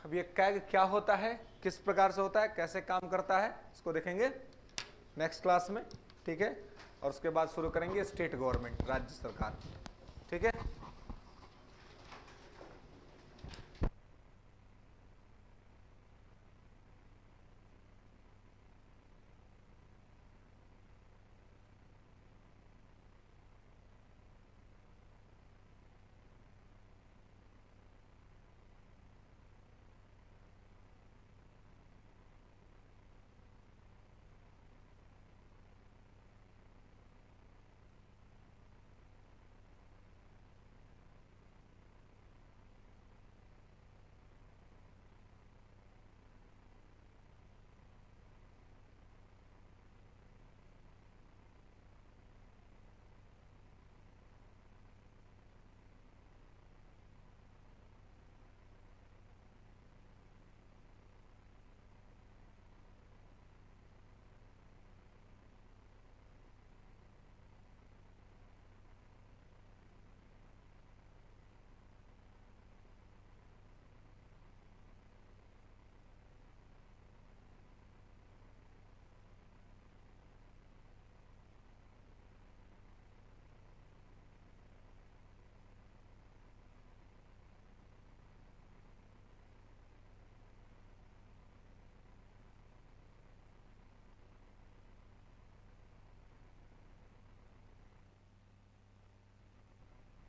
अब ये कैग क्या होता है, किस प्रकार से होता है, कैसे काम करता है, इसको देखेंगे नेक्स्ट क्लास में, ठीक है। और उसके बाद शुरू करेंगे स्टेट गवर्नमेंट, राज्य सरकार।